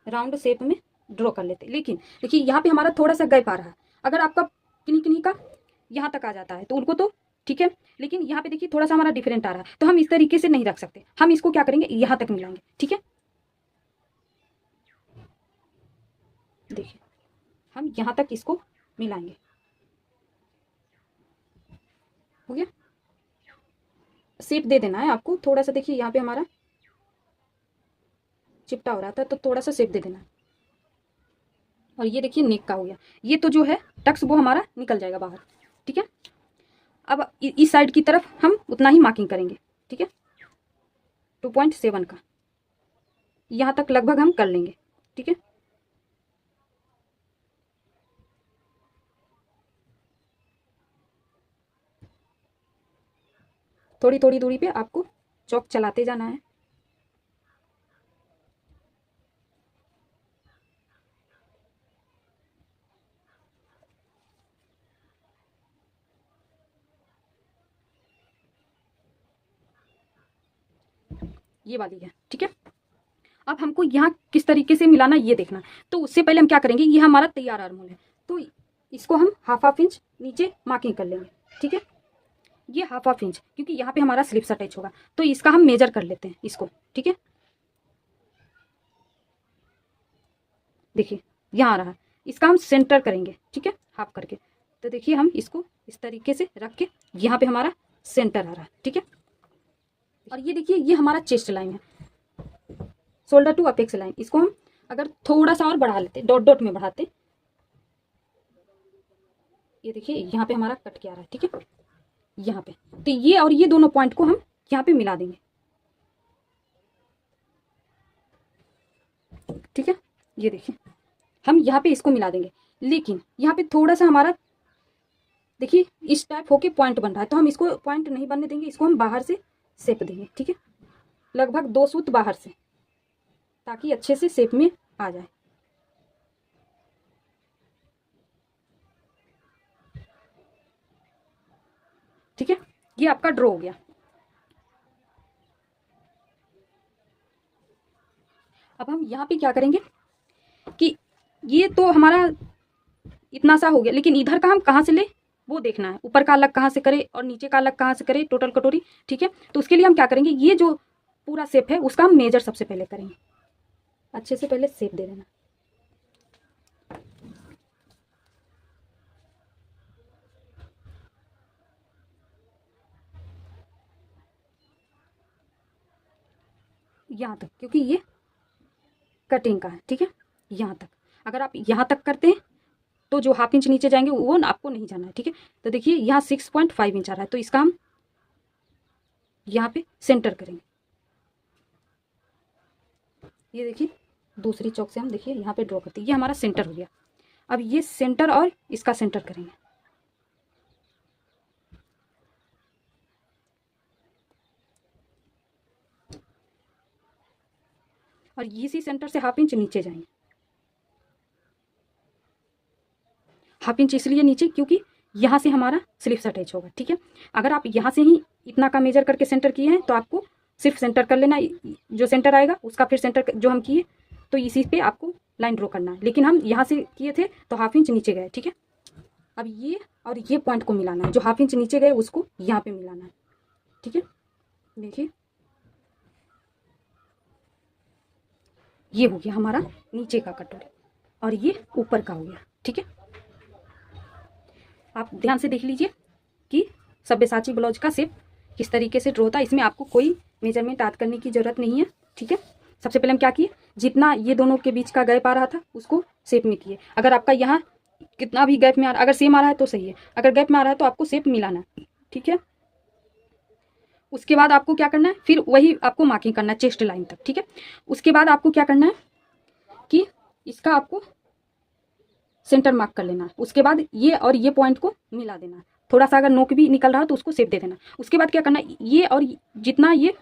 राउंड शेप में ड्रॉ कर लेते हैं। लेकिन देखिए यहाँ पे हमारा थोड़ा सा गैप आ रहा है। अगर आपका किन्हीं किन्हीं का यहाँ तक आ जाता है तो उनको तो ठीक है, लेकिन यहाँ पे देखिए थोड़ा सा हमारा डिफरेंट आ रहा है, तो हम इस तरीके से नहीं रख सकते। हम इसको क्या करेंगे, यहाँ तक मिलाएंगे, ठीक है। देखिए हम यहाँ तक इसको मिलाएंगे, हो गया। शेप दे देना है आपको थोड़ा सा। देखिए यहाँ पे हमारा चिपटा हो रहा था, तो थोड़ा सा शेप दे देना है। और ये देखिए नेक का हो गया। ये तो जो है टक्स वो हमारा निकल जाएगा बाहर, ठीक है। अब इस साइड की तरफ हम उतना ही मार्किंग करेंगे, ठीक है। 2.7 का यहाँ तक लगभग हम कर लेंगे, ठीक है। थोड़ी थोड़ी दूरी पे आपको चौक चलाते जाना है। ये वाली है, ठीक है। अब हमको यहाँ किस तरीके से मिलाना ये देखना। तो उससे पहले हम क्या करेंगे, ये हमारा तैयार आर्महोल है, तो इसको हम हाफ इंच नीचे मार्किंग कर लेंगे, ठीक है। ये हाफ इंच, क्योंकि यहाँ पे हमारा स्लिप्स अटैच होगा, तो इसका हम मेजर कर लेते हैं इसको, ठीक है। देखिए यहाँ आ रहा है, इसका हम सेंटर करेंगे, ठीक है, हाफ करके। तो देखिए हम इसको इस तरीके से रख के यहाँ पे हमारा सेंटर आ रहा है, ठीक है। और ये देखिए ये हमारा चेस्ट लाइन है, शोल्डर टू अपेक्स लाइन। इसको हम अगर थोड़ा सा और बढ़ा लेते, डॉट डॉट में बढ़ाते, ये देखिए यहाँ पे हमारा कट के आ रहा है, ठीक है, यहाँ पे। तो ये और ये दोनों पॉइंट को हम यहाँ पे मिला देंगे, ठीक है। ये देखिए हम यहाँ पे इसको मिला देंगे, लेकिन यहाँ पे थोड़ा सा हमारा देखिए इस टाइप होके पॉइंट बन रहा है, तो हम इसको पॉइंट नहीं बनने देंगे, इसको हम बाहर से शेप देंगे, ठीक है। लगभग 2 सूत बाहर से, ताकि अच्छे से शेप में आ जाए, ठीक है। ये आपका ड्रॉ हो गया। अब हम यहाँ पे क्या करेंगे कि ये तो हमारा इतना सा हो गया, लेकिन इधर का हम कहाँ से ले वो देखना है। ऊपर का अलग कहाँ से करे और नीचे का अलग कहाँ से करे, टोटल कटोरी, ठीक है। तो उसके लिए हम क्या करेंगे, ये जो पूरा शेप है उसका हम मेजर सबसे पहले करेंगे। अच्छे से पहले शेप दे देना, यहाँ तक, क्योंकि ये कटिंग का है, ठीक है। यहाँ तक अगर आप यहाँ तक करते हैं तो जो हाफ इंच नीचे जाएंगे वो आपको नहीं जाना है, ठीक है। तो देखिए यहाँ 6.5 इंच आ रहा है, तो इसका हम यहाँ पे सेंटर करेंगे। ये देखिए दूसरी चौक से हम देखिए यहाँ पे ड्रॉ करते हैं, ये हमारा सेंटर हो गया। अब ये सेंटर और इसका सेंटर करेंगे, और इसी सेंटर से हाफ इंच नीचे जाएंगे। हाफ इंच इसलिए नीचे क्योंकि यहाँ से हमारा स्लिप्स अटैच होगा, ठीक है। अगर आप यहाँ से ही इतना का मेजर करके सेंटर किए हैं तो आपको सिर्फ सेंटर कर लेना, जो सेंटर आएगा उसका फिर सेंटर जो हम किए तो इसी पे आपको लाइन ड्रॉ करना है, लेकिन हम यहाँ से किए थे तो हाफ इंच नीचे गए। ठीक है, अब ये और ये पॉइंट को मिलाना है, जो हाफ इंच नीचे गए उसको यहाँ पे मिलाना है। ठीक है, देखिए ये हो गया हमारा नीचे का कटोरी और ये ऊपर का हो गया। ठीक है, आप ध्यान से देख लीजिए कि सब्यसाची ब्लाउज का शेप किस तरीके से ड्रॉ होता है। इसमें आपको कोई मेजरमेंट याद करने की ज़रूरत नहीं है। ठीक है, सबसे पहले हम क्या किए, जितना ये दोनों के बीच का गैप आ रहा था उसको शेप में किए। अगर आपका यहाँ कितना भी गैप में आ रहा, अगर सेम आ रहा है तो सही है, अगर गैप में आ रहा है तो आपको शेप मिलाना है। ठीक है, उसके बाद आपको क्या करना है, फिर वही आपको मार्किंग करना है चेस्ट लाइन तक। ठीक है, उसके बाद आपको क्या करना है कि इसका आपको सेंटर मार्क कर लेना है। उसके बाद ये और ये पॉइंट को मिला देना है। थोड़ा सा अगर नोक भी निकल रहा है तो उसको शेप दे देना। उसके बाद क्या करना है, ये और जितना ये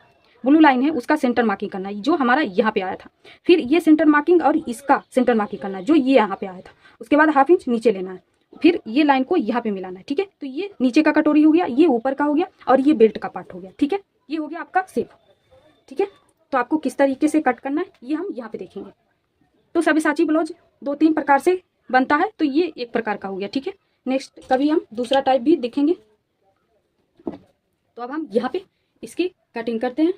ब्लू लाइन है उसका सेंटर मार्किंग करना है, जो हमारा यहाँ पे आया था। फिर ये सेंटर मार्किंग और इसका सेंटर मार्किंग करना है, जो ये यहाँ पे आया था। उसके बाद हाफ इंच नीचे लेना है, फिर ये लाइन को यहाँ पे मिलाना है। ठीक है, तो ये नीचे का कटोरी हो गया, ये ऊपर का हो गया और ये बेल्ट का पार्ट हो गया। ठीक है, ये हो गया आपका शेप। ठीक है, तो आपको किस तरीके से कट करना है ये हम यहाँ पे देखेंगे। तो सब्यसाची ब्लाउज 2-3 प्रकार से बनता है, तो ये एक प्रकार का हो गया। ठीक है, नेक्स्ट कभी हम दूसरा टाइप भी देखेंगे। तो अब हम यहाँ पे इसकी कटिंग करते हैं।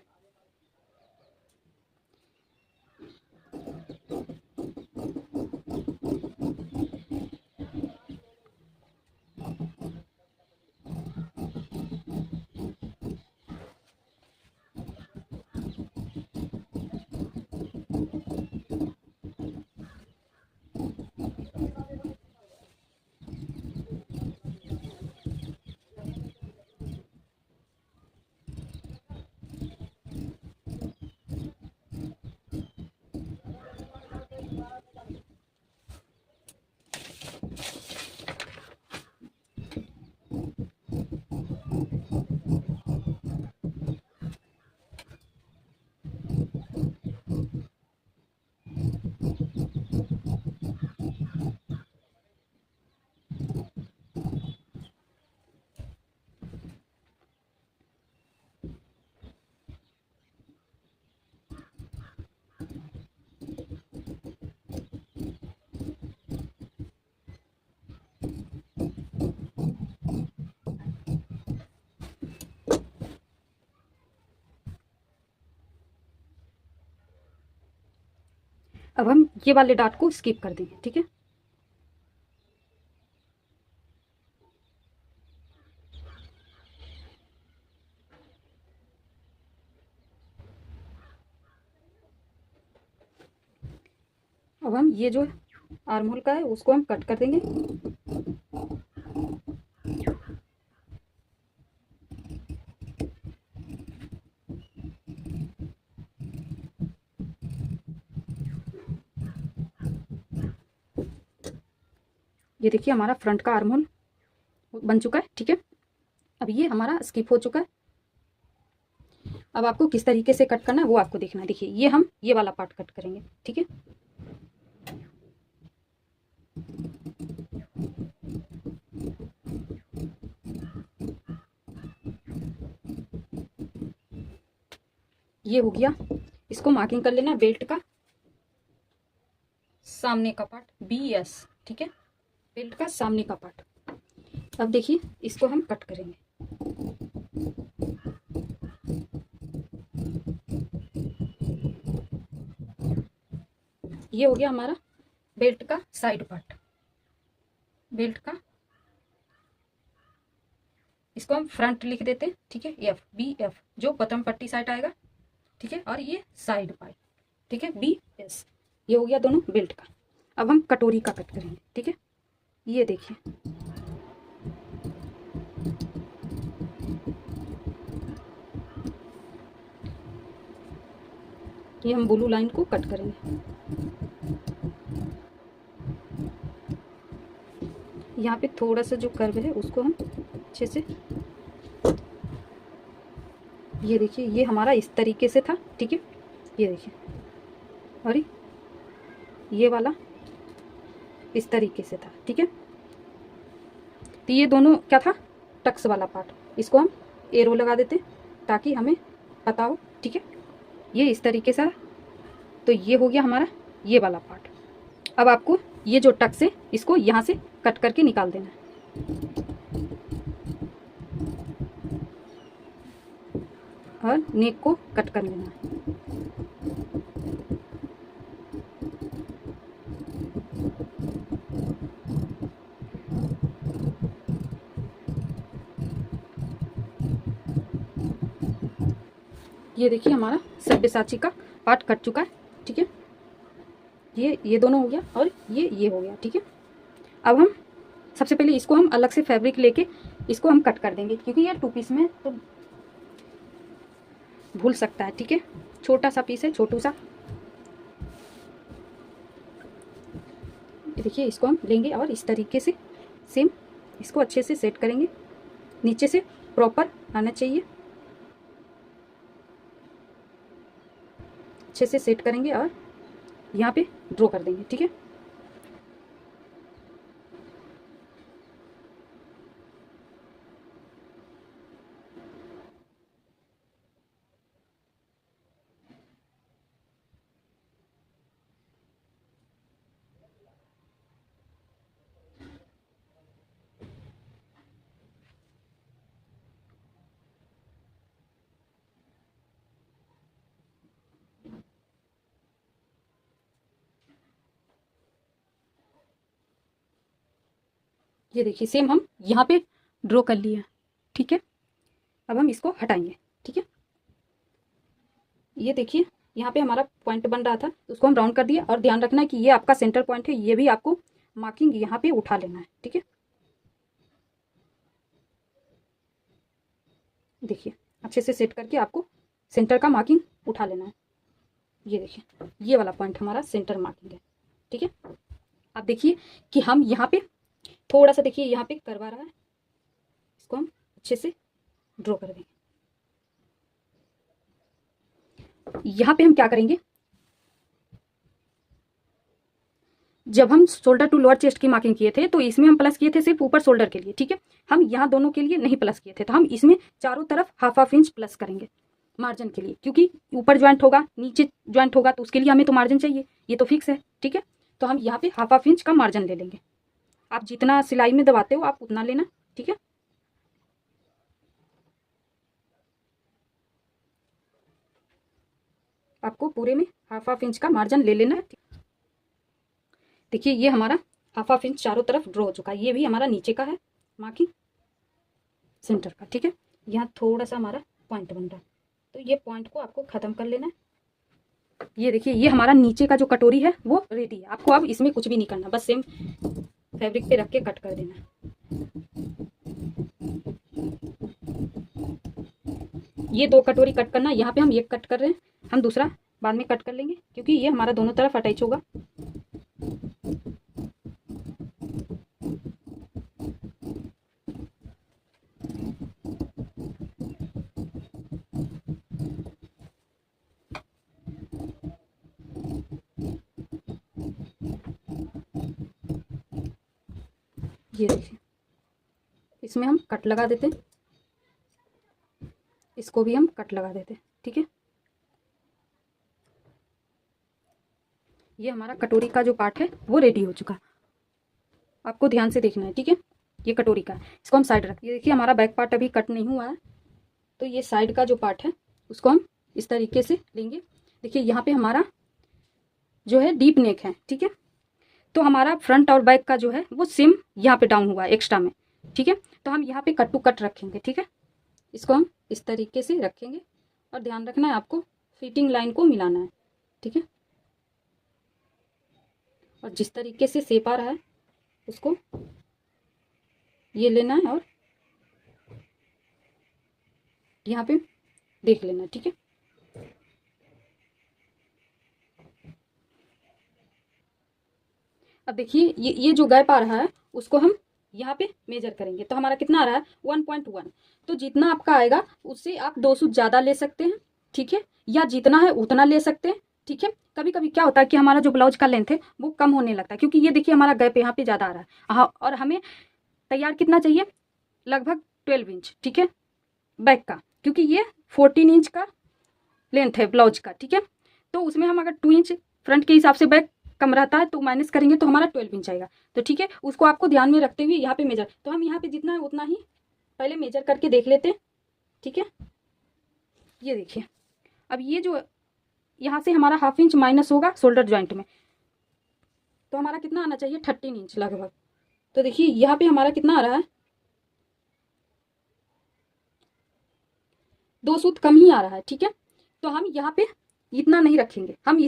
अब हम ये वाले डाट को स्किप कर देंगे। ठीक है, अब हम ये जो आर्म होल का है उसको हम कट कर देंगे। ये देखिए हमारा फ्रंट का आर्म होल बन चुका है। ठीक है, अब ये हमारा स्किप हो चुका है। अब आपको किस तरीके से कट करना है वो आपको देखना है। देखिए ये हम ये वाला पार्ट कट करेंगे। ठीक है, ये हो गया। इसको मार्किंग कर लेना बेल्ट का सामने का पार्ट, BS। ठीक है, बेल्ट का सामने का पार्ट। अब देखिए इसको हम कट करेंगे। ये हो गया हमारा बेल्ट का साइड पार्ट, बेल्ट का, इसको हम फ्रंट लिख देते हैं। ठीक है, BF जो बटन पट्टी साइड आएगा। ठीक है, और ये साइड पार्ट। ठीक है, BS। ये हो गया दोनों बेल्ट का। अब हम कटोरी का कट करेंगे। ठीक है, ये देखिए ये हम ब्लू लाइन को कट करेंगे। यहाँ पे थोड़ा सा जो कर्व है उसको हम अच्छे से, ये देखिए ये हमारा इस तरीके से था। ठीक है, ये देखिए, और ये वाला इस तरीके से था। ठीक है, तो ये दोनों क्या था, टक्स वाला पार्ट, इसको हम एरो लगा देते ताकि हमें पता हो। ठीक है, ये इस तरीके से, तो ये हो गया हमारा ये वाला पार्ट। अब आपको ये जो टक्स है इसको यहाँ से कट करके निकाल देना है और नेक को कट कर लेना है। ये देखिए हमारा सब्यसाची का पार्ट कट चुका है, ठीक है। ये दोनों हो गया और ये हो गया, ठीक है। अब हम सबसे पहले इसको हम अलग से फैब्रिक लेके इसको हम कट कर देंगे, क्योंकि ये 2 पीस में तो भूल सकता है, ठीक है। छोटा सा पीस है, छोटू सा। देखिए इसको हम लेंगे और इस तरीके से सेम इसको अच्छे से सेट करेंगे। नीचे से प्रॉपर आना चाहिए, अच्छे से सेट करेंगे और यहाँ पे ड्रॉ कर देंगे, ठीक है। ये देखिए सेम हम यहाँ पे ड्रॉ कर लिया, ठीक है। अब हम इसको हटाएंगे, ठीक है। ये देखिए यहाँ पे हमारा पॉइंट बन रहा था, उसको हम राउंड कर दिया। और ध्यान रखना है कि ये आपका सेंटर पॉइंट है, ये भी आपको मार्किंग यहाँ पे उठा लेना है, ठीक है। देखिए अच्छे से सेट करके आपको सेंटर का मार्किंग उठा लेना है। ये देखिए ये वाला पॉइंट हमारा सेंटर मार्किंग है, ठीक है। अब देखिए कि हम यहाँ पे थोड़ा सा देखिए यहाँ पे करवा रहा है, इसको हम अच्छे से ड्रॉ कर देंगे। यहाँ पे हम क्या करेंगे, जब हम शोल्डर टू लोअर चेस्ट की मार्किंग किए थे तो इसमें हम प्लस किए थे सिर्फ ऊपर शोल्डर के लिए, ठीक है। हम यहाँ दोनों के लिए नहीं प्लस किए थे, तो हम इसमें चारों तरफ हाफ इंच प्लस करेंगे मार्जिन के लिए, क्योंकि ऊपर ज्वाइंट होगा नीचे ज्वाइंट होगा तो उसके लिए हमें तो मार्जिन चाहिए, ये तो फिक्स है, ठीक है। तो हम यहाँ पे हाफ इंच का मार्जिन ले लेंगे। आप जितना सिलाई में दबाते हो आप उतना लेना, ठीक है। आपको पूरे में हाफ इंच का मार्जिन ले लेना है। देखिए ये हमारा हाफ इंच चारों तरफ ड्रॉ हो चुका है। ये भी हमारा नीचे का है मार्किंग सेंटर का, ठीक है। यहाँ थोड़ा सा हमारा पॉइंट बन रहा है, तो ये पॉइंट को आपको ख़त्म कर लेना है। ये देखिए ये हमारा नीचे का जो कटोरी है वो रेडी है। आपको अब इसमें कुछ भी नहीं करना, बस सेम फैब्रिक पे रख के कट कर देना है। ये 2 कटोरी कट करना, यहाँ पे हम एक कट कर रहे हैं, हम दूसरा बाद में कट कर लेंगे, क्योंकि ये हमारा दोनों तरफ अटैच होगा। ये देखिए इसमें हम कट लगा देते हैं, इसको भी हम कट लगा देते हैं, ठीक है। ये हमारा कटोरी का जो पार्ट है वो रेडी हो चुका, आपको ध्यान से देखना है, ठीक है। ये कटोरी का है, इसको हम साइड रख। ये देखिए हमारा बैक पार्ट अभी कट नहीं हुआ है, तो ये साइड का जो पार्ट है उसको हम इस तरीके से लेंगे। देखिए यहाँ पे हमारा जो है डीप नेक है, ठीक है। तो हमारा फ्रंट और बैक का जो है वो सेम यहाँ पे डाउन हुआ है एक्स्ट्रा में, ठीक है। तो हम यहाँ पे कट टू कट रखेंगे, ठीक है। इसको हम इस तरीके से रखेंगे और ध्यान रखना है आपको फिटिंग लाइन को मिलाना है, ठीक है। और जिस तरीके से शेप आ रहा है उसको ये लेना है और यहाँ पे देख लेना, ठीक है। अब देखिए ये जो गैप आ रहा है उसको हम यहाँ पे मेजर करेंगे, तो हमारा कितना आ रहा है 1.1। तो जितना आपका आएगा उससे आप 2 सूत ज़्यादा ले सकते हैं, ठीक है, या जितना है उतना ले सकते हैं, ठीक है। कभी कभी क्या होता है कि हमारा जो ब्लाउज का लेंथ है वो कम होने लगता है, क्योंकि ये देखिए हमारा गैप यहाँ पे ज़्यादा आ रहा है। हाँ, और हमें तैयार कितना चाहिए, लगभग 12 इंच, ठीक है, बैक का, क्योंकि ये 14 इंच का लेंथ है ब्लाउज का, ठीक है। तो उसमें हम अगर 2 इंच फ्रंट के हिसाब से बैक कम रहता है तो माइनस करेंगे तो हमारा 12 इंच आएगा। तो ठीक है, उसको आपको ध्यान में रखते हुए यहाँ पे मेजर, तो हम यहाँ पे जितना है उतना ही पहले मेजर करके देख लेते हैं। ठीक है, ये देखिए, अब ये जो यहाँ से हमारा हाफ इंच माइनस होगा शोल्डर जॉइंट में, तो हमारा कितना आना चाहिए 13 इंच लगभग। तो देखिए यहाँ पे हमारा कितना आ रहा है, 2 सूत कम ही आ रहा है। ठीक है, तो हम यहाँ पे इतना नहीं रखेंगे, हम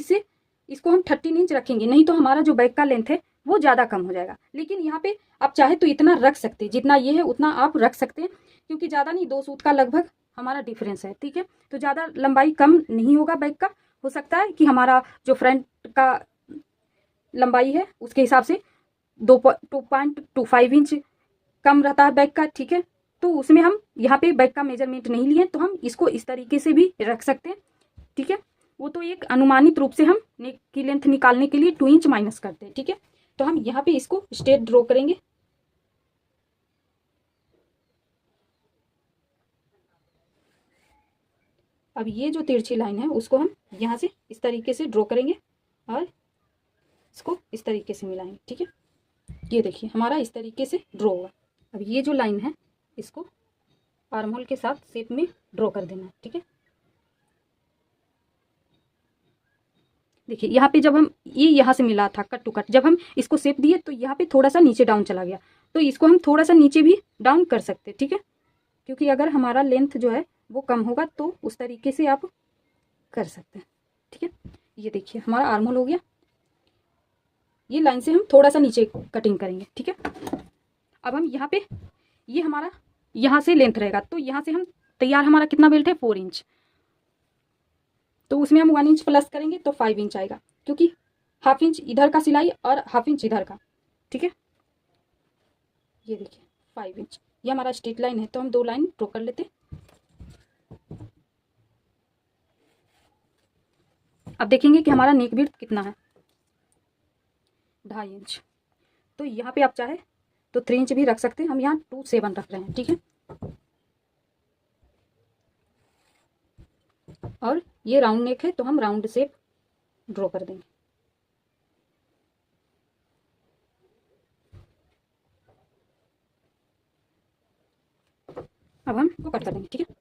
इसको हम 13 इंच रखेंगे, नहीं तो हमारा जो बैक का लेंथ है वो ज़्यादा कम हो जाएगा। लेकिन यहाँ पे आप चाहे तो इतना रख सकते हैं, जितना ये है उतना आप रख सकते हैं, क्योंकि ज़्यादा नहीं, 2 सूत का लगभग हमारा डिफरेंस है। ठीक है, तो ज़्यादा लंबाई कम नहीं होगा बैक का, हो सकता है कि हमारा जो फ्रंट का लंबाई है उसके हिसाब से 2.25 इंच कम रहता है बैक का। ठीक है, तो उसमें हम यहाँ पे बैक का मेजरमेंट नहीं लिए, तो हम इसको इस तरीके से भी रख सकते हैं। ठीक है, वो तो एक अनुमानित रूप से हम नेक की लेंथ निकालने के लिए 2 इंच माइनस करते हैं। ठीक है, तो हम यहाँ पे इसको स्ट्रेट ड्रॉ करेंगे। अब ये जो तिरछी लाइन है उसको हम यहाँ से इस तरीके से ड्रॉ करेंगे और इसको इस तरीके से मिलाएंगे। ठीक है, ये देखिए हमारा इस तरीके से ड्रॉ होगा। अब ये जो लाइन है इसको आर्म होल के साथ शेप में ड्रॉ कर देना है। ठीक है, देखिए यहाँ पे जब हम ये यहाँ से मिला था कट टू कट, जब हम इसको शेप दिए तो यहाँ पे थोड़ा सा नीचे डाउन चला गया, तो इसको हम थोड़ा सा नीचे भी डाउन कर सकते हैं। ठीक है, क्योंकि अगर हमारा लेंथ जो है वो कम होगा तो उस तरीके से आप कर सकते हैं। ठीक है, ये देखिए हमारा आर्म होल हो गया। ये लाइन से हम थोड़ा सा नीचे कटिंग करेंगे। ठीक है, अब हम यहाँ पे ये हमारा यहाँ से लेंथ रहेगा, तो यहाँ से हम तैयार, हमारा कितना बेल्ट है 4 इंच, तो उसमें हम 1 इंच प्लस करेंगे तो 5 इंच आएगा, क्योंकि हाफ इंच इधर का सिलाई और हाफ इंच इधर का। ठीक है, ये देखिए 5 इंच, ये हमारा स्ट्रेट लाइन है, तो हम 2 लाइन ड्रॉ कर लेते हैं। अब देखेंगे कि हमारा नेक विड्थ कितना है, 2.5 इंच, तो यहाँ पे आप चाहे तो 3 इंच भी रख सकते हैं, हम यहाँ 2.7 रख रहे हैं। ठीक है, और ये राउंड नेक है तो हम राउंड शेप ड्रॉ कर देंगे। अब हम इसको कट कर देंगे। ठीक है,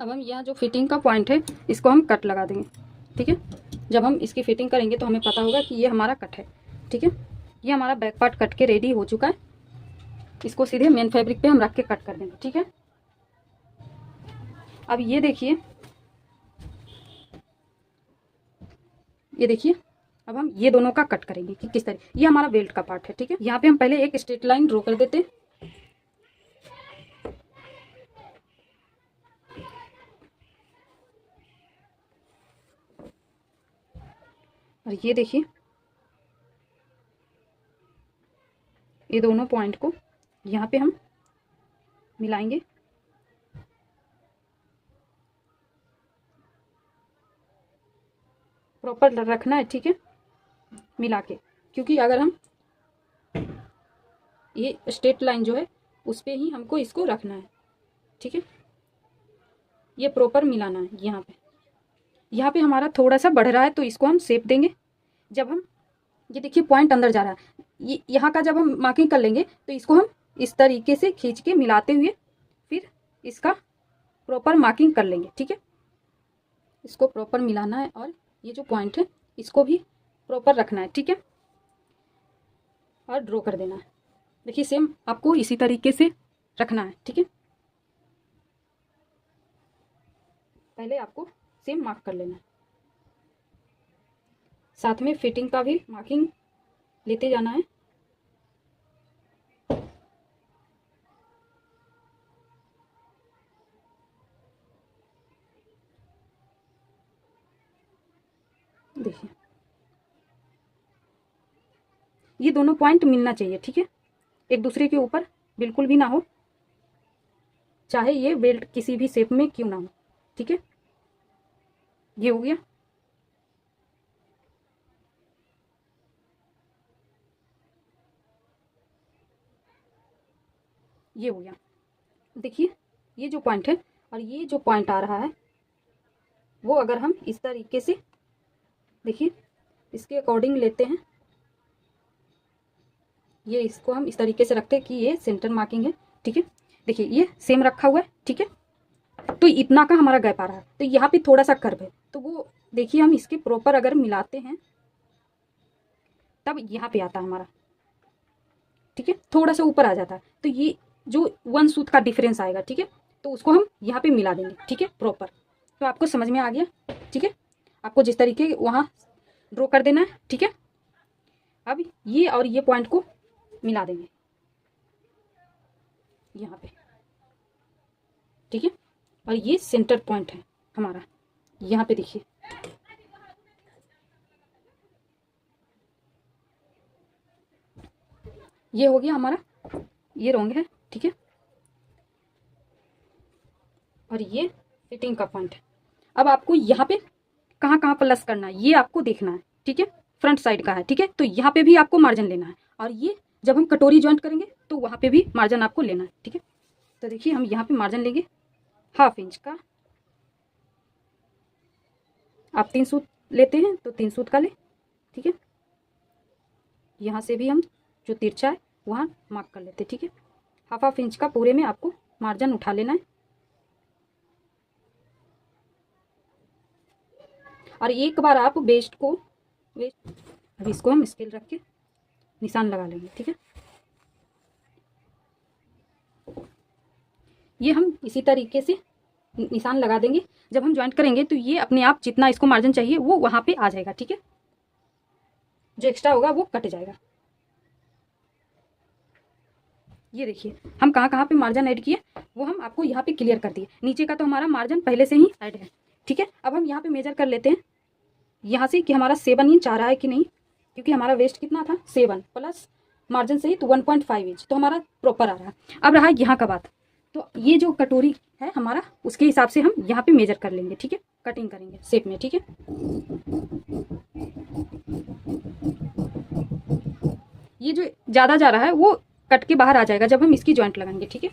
अब हम यहाँ जो फिटिंग का पॉइंट है इसको हम कट लगा देंगे। ठीक है, जब हम इसकी फिटिंग करेंगे तो हमें पता होगा कि ये हमारा कट है। ठीक है, ये हमारा बैक पार्ट कट के रेडी हो चुका है, इसको सीधे मेन फैब्रिक पे हम रख के कट कर देंगे। ठीक है, अब ये देखिए, ये देखिए, अब हम ये दोनों का कट करेंगे कि किस तरह, ये हमारा बेल्ट का पार्ट है। ठीक है, यहाँ पे हम पहले एक स्ट्रेट लाइन ड्रॉ कर देते हैं। और ये देखिए, ये दोनों पॉइंट को यहाँ पे हम मिलाएंगे। प्रॉपर रखना है। ठीक है, मिला के, क्योंकि अगर हम ये स्ट्रेट लाइन जो है उस पे ही हमको इसको रखना है। ठीक है, ये प्रॉपर मिलाना है। यहाँ पे हमारा थोड़ा सा बढ़ रहा है तो इसको हम शेप देंगे। जब हम, ये देखिए पॉइंट अंदर जा रहा है, ये यहाँ का जब हम मार्किंग कर लेंगे तो इसको हम इस तरीके से खींच के मिलाते हुए फिर इसका प्रॉपर मार्किंग कर लेंगे। ठीक है, इसको प्रॉपर मिलाना है और ये जो पॉइंट है इसको भी प्रॉपर रखना है। ठीक है, और ड्रॉ कर देना है। देखिए सेम आपको इसी तरीके से रखना है। ठीक है, पहले आपको सेम मार्क कर लेना है, साथ में फिटिंग का भी मार्किंग लेते जाना है। देखिए ये दोनों पॉइंट मिलना चाहिए, ठीक है, एक दूसरे के ऊपर बिल्कुल भी ना हो, चाहे ये बेल्ट किसी भी शेप में क्यों ना हो, ठीक है। ये हो गया। ये हो गया। देखिए ये जो पॉइंट है और ये जो पॉइंट आ रहा है वो अगर हम इस तरीके से देखिए इसके अकॉर्डिंग लेते हैं, ये इसको हम इस तरीके से रखते हैं कि ये सेंटर मार्किंग है, ठीक है। देखिए ये सेम रखा हुआ है, ठीक है, तो इतना का हमारा गैप आ रहा है, तो यहाँ पे थोड़ा सा कर्व है, तो वो देखिए हम इसके प्रॉपर अगर मिलाते हैं तब यहाँ पे आता है हमारा, ठीक है, थोड़ा सा ऊपर आ जाता है, तो ये जो 1 सूत का डिफरेंस आएगा, ठीक है, तो उसको हम यहाँ पे मिला देंगे, ठीक है, प्रॉपर। तो आपको समझ में आ गया, ठीक है, आपको जिस तरीके वहाँ ड्रॉ कर देना है, ठीक है। अब ये और ये पॉइंट को मिला देंगे यहाँ पे, ठीक है, और ये सेंटर पॉइंट है हमारा, यहाँ पे देखिए ये हो गया हमारा, ये रोंग है, ठीक है, और ये फिटिंग का पॉइंट है। अब आपको यहाँ पे कहाँ कहाँ प्लस करना है ये आपको देखना है, ठीक है, फ्रंट साइड का है, ठीक है, तो यहाँ पे भी आपको मार्जिन लेना है, और ये जब हम कटोरी जॉइंट करेंगे तो वहाँ पे भी मार्जिन आपको लेना है, ठीक है। तो देखिए हम यहाँ पे मार्जिन लेंगे 1/2 इंच का, आप 3 सूत लेते हैं तो 3 सूत का ले, ठीक है, यहाँ से भी हम जो तिरछा है वहाँ मार्क कर लेते हैं, ठीक है, 1/2 इंच का पूरे में आपको मार्जिन उठा लेना है, और एक बार आप वेस्ट को अब इसको हम स्केल रख के निशान लगा लेंगे, ठीक है। ये हम इसी तरीके से निशान लगा देंगे, जब हम ज्वाइंट करेंगे तो ये अपने आप जितना इसको मार्जिन चाहिए वो वहाँ पे आ जाएगा, ठीक है, जो एक्स्ट्रा होगा वो कट जाएगा। ये देखिए हम कहाँ कहाँ पे मार्जिन ऐड किए वो हम आपको यहाँ पे क्लियर कर दिए, नीचे का तो हमारा मार्जिन पहले से ही ऐड है, ठीक है। अब हम यहाँ पे मेजर कर लेते हैं यहाँ से कि हमारा 7 इंच आ रहा है कि नहीं, क्योंकि हमारा वेस्ट कितना था 7 प्लस मार्जिन से ही तो 1.5 इंच, तो हमारा प्रॉपर आ रहा है। अब रहा यहाँ का बात, तो ये जो कटोरी है हमारा उसके हिसाब से हम यहाँ पे मेजर कर लेंगे, ठीक है, कटिंग करेंगे शेप में, ठीक है। ये जो ज़्यादा जा रहा है वो कट के बाहर आ जाएगा जब हम इसकी जॉइंट लगाएंगे, ठीक है।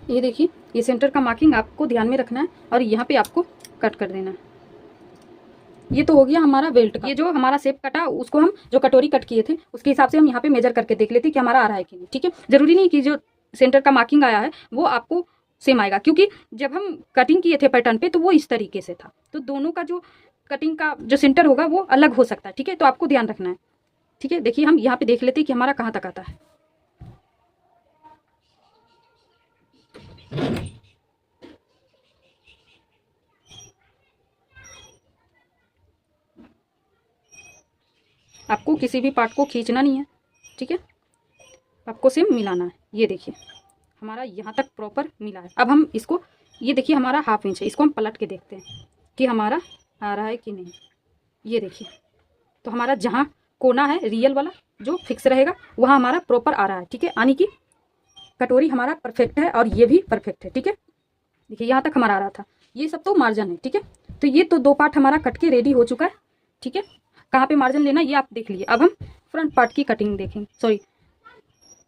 ये देखिए ये सेंटर का मार्किंग आपको ध्यान में रखना है और यहाँ पे आपको कट कर देना है। ये तो हो गया हमारा बेल्ट का, ये जो हमारा शेप कटा उसको हम जो कटोरी कट किए थे उसके हिसाब से हम यहाँ पे मेजर करके देख लेते कि हमारा आ रहा है कि नहीं, ठीक है। जरूरी नहीं कि जो सेंटर का मार्किंग आया है वो आपको सेम आएगा, क्योंकि जब हम कटिंग किए थे पैटर्न पे तो वो इस तरीके से था, तो दोनों का जो कटिंग का जो सेंटर होगा वो अलग हो सकता है, ठीक है, तो आपको ध्यान रखना है, ठीक है। देखिए हम यहाँ पे देख लेते कि हमारा कहाँ तक आता है। आपको किसी भी पार्ट को खींचना नहीं है, ठीक है, आपको सिर्फ मिलाना है। ये देखिए हमारा यहाँ तक प्रॉपर मिला है। अब हम इसको, ये देखिए हमारा 1/2 इंच है, इसको हम पलट के देखते हैं कि हमारा आ रहा है कि नहीं। ये देखिए तो हमारा जहाँ कोना है रियल वाला जो फिक्स रहेगा वहाँ हमारा प्रॉपर आ रहा है, ठीक है, यानी कि कटोरी हमारा परफेक्ट है और ये भी परफेक्ट है, ठीक है। देखिए यहाँ तक हमारा आ रहा था, ये सब तो मार्जिन है, ठीक है। तो ये तो 2 पार्ट हमारा कट के रेडी हो चुका है, ठीक है। कहाँ पे मार्जिन लेना ये आप देख लिए। अब हम फ्रंट पार्ट की कटिंग देखेंगे, सॉरी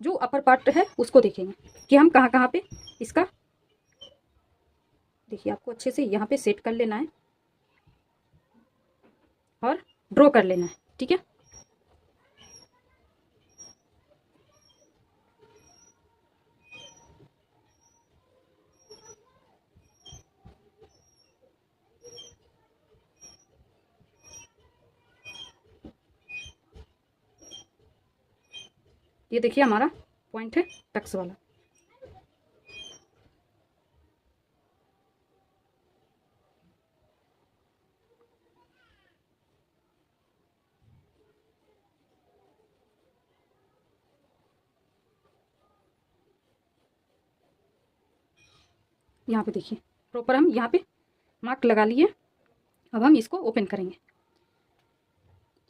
जो अपर पार्ट है उसको देखेंगे कि हम कहाँ कहाँ पे इसका, देखिए आपको अच्छे से यहाँ पे सेट कर लेना है और ड्रॉ कर लेना है, ठीक है। ये देखिए हमारा पॉइंट है टक्स वाला। यहाँ पे देखिए प्रॉपर हम यहाँ पे मार्क लगा लिए। अब हम इसको ओपन करेंगे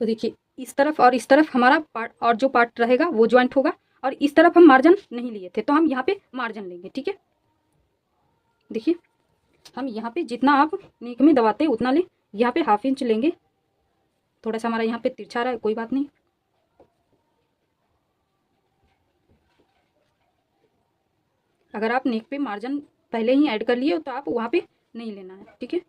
तो देखिए इस तरफ और इस तरफ हमारा पार्ट और जो पार्ट रहेगा वो ज्वाइंट होगा, और इस तरफ हम मार्जिन नहीं लिए थे तो हम यहाँ पे मार्जिन लेंगे। ठीक है, देखिए हम यहाँ पे जितना आप नेक में दबाते हैं उतना ले, यहाँ पे 1/2 इंच लेंगे। थोड़ा सा हमारा यहाँ पे तिरछा रहा है, कोई बात नहीं। अगर आप नेक पे मार्जिन पहले ही ऐड कर लिए हो तो आप वहाँ पे नहीं लेना है। ठीक है,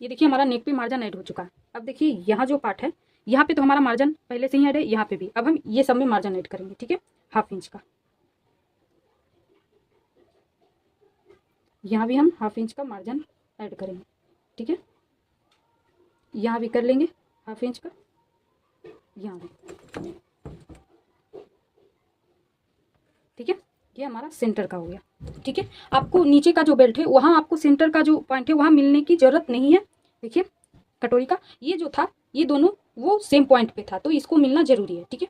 ये देखिए हमारा नेक पे मार्जिन ऐड हो चुका है। अब देखिए यहाँ जो पार्ट है यहाँ पे तो हमारा मार्जिन पहले से ही ऐड है, यहाँ पे भी। अब हम ये सब में मार्जिन ऐड करेंगे। ठीक है, 1/2 इंच का, यहाँ भी हम 1/2 इंच का मार्जिन ऐड करेंगे। ठीक है, यहाँ भी कर लेंगे 1/2 इंच का, यहाँ भी। ठीक है, ये हमारा सेंटर का हो गया। ठीक है, आपको नीचे का जो बेल्ट है वहाँ आपको सेंटर का जो पॉइंट है वहाँ मिलने की ज़रूरत नहीं है। देखिए कटोरी का ये जो था ये दोनों वो सेम पॉइंट पे था तो इसको मिलना ज़रूरी है। ठीक है,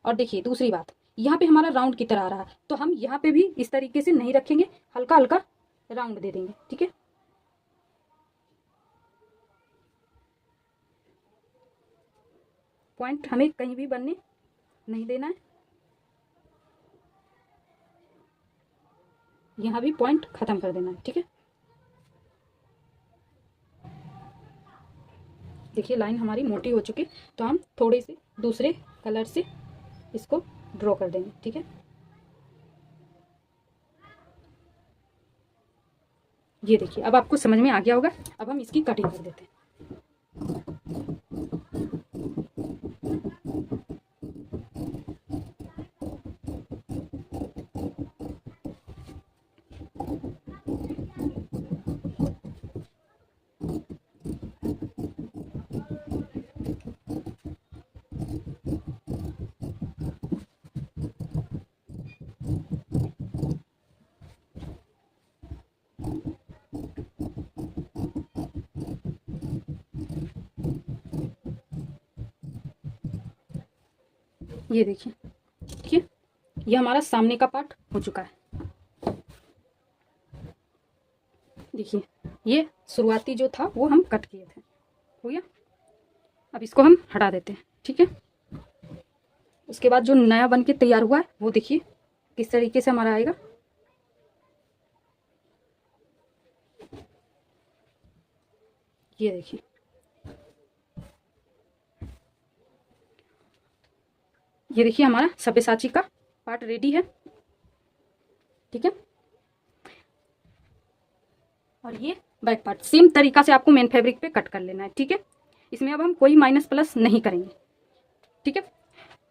और देखिए दूसरी बात, यहाँ पे हमारा राउंड की तरह आ रहा है तो हम यहाँ पे भी इस तरीके से नहीं रखेंगे, हल्का हल्का राउंड दे देंगे। ठीक है, पॉइंट हमें कहीं भी बनने नहीं देना है, यहाँ भी पॉइंट ख़त्म कर देना है। ठीक है, देखिए लाइन हमारी मोटी हो चुकी तो हम थोड़े से दूसरे कलर से इसको ड्रॉ कर देंगे। ठीक है, ये देखिए अब आपको समझ में आ गया होगा। अब हम इसकी कटिंग कर देते हैं। ये देखिए, ठीक है, ये हमारा सामने का पार्ट हो चुका है। देखिए ये शुरुआती जो था वो हम कट किए थे, हो गया। अब इसको हम हटा देते हैं। ठीक है, उसके बाद जो नया बन के तैयार हुआ है वो देखिए किस तरीके से हमारा आएगा। ये देखिए, ये देखिए हमारा सब्यसाची का पार्ट रेडी है। ठीक है, और ये बैक पार्ट सेम तरीका से आपको मेन फैब्रिक पे कट कर लेना है। ठीक है, इसमें अब हम कोई माइनस प्लस नहीं करेंगे। ठीक है,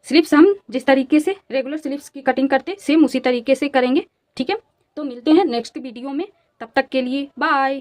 स्लिप्स हम जिस तरीके से रेगुलर स्लिप्स की कटिंग करते सेम उसी तरीके से करेंगे। ठीक है, तो मिलते हैं नेक्स्ट वीडियो में, तब तक के लिए बाय।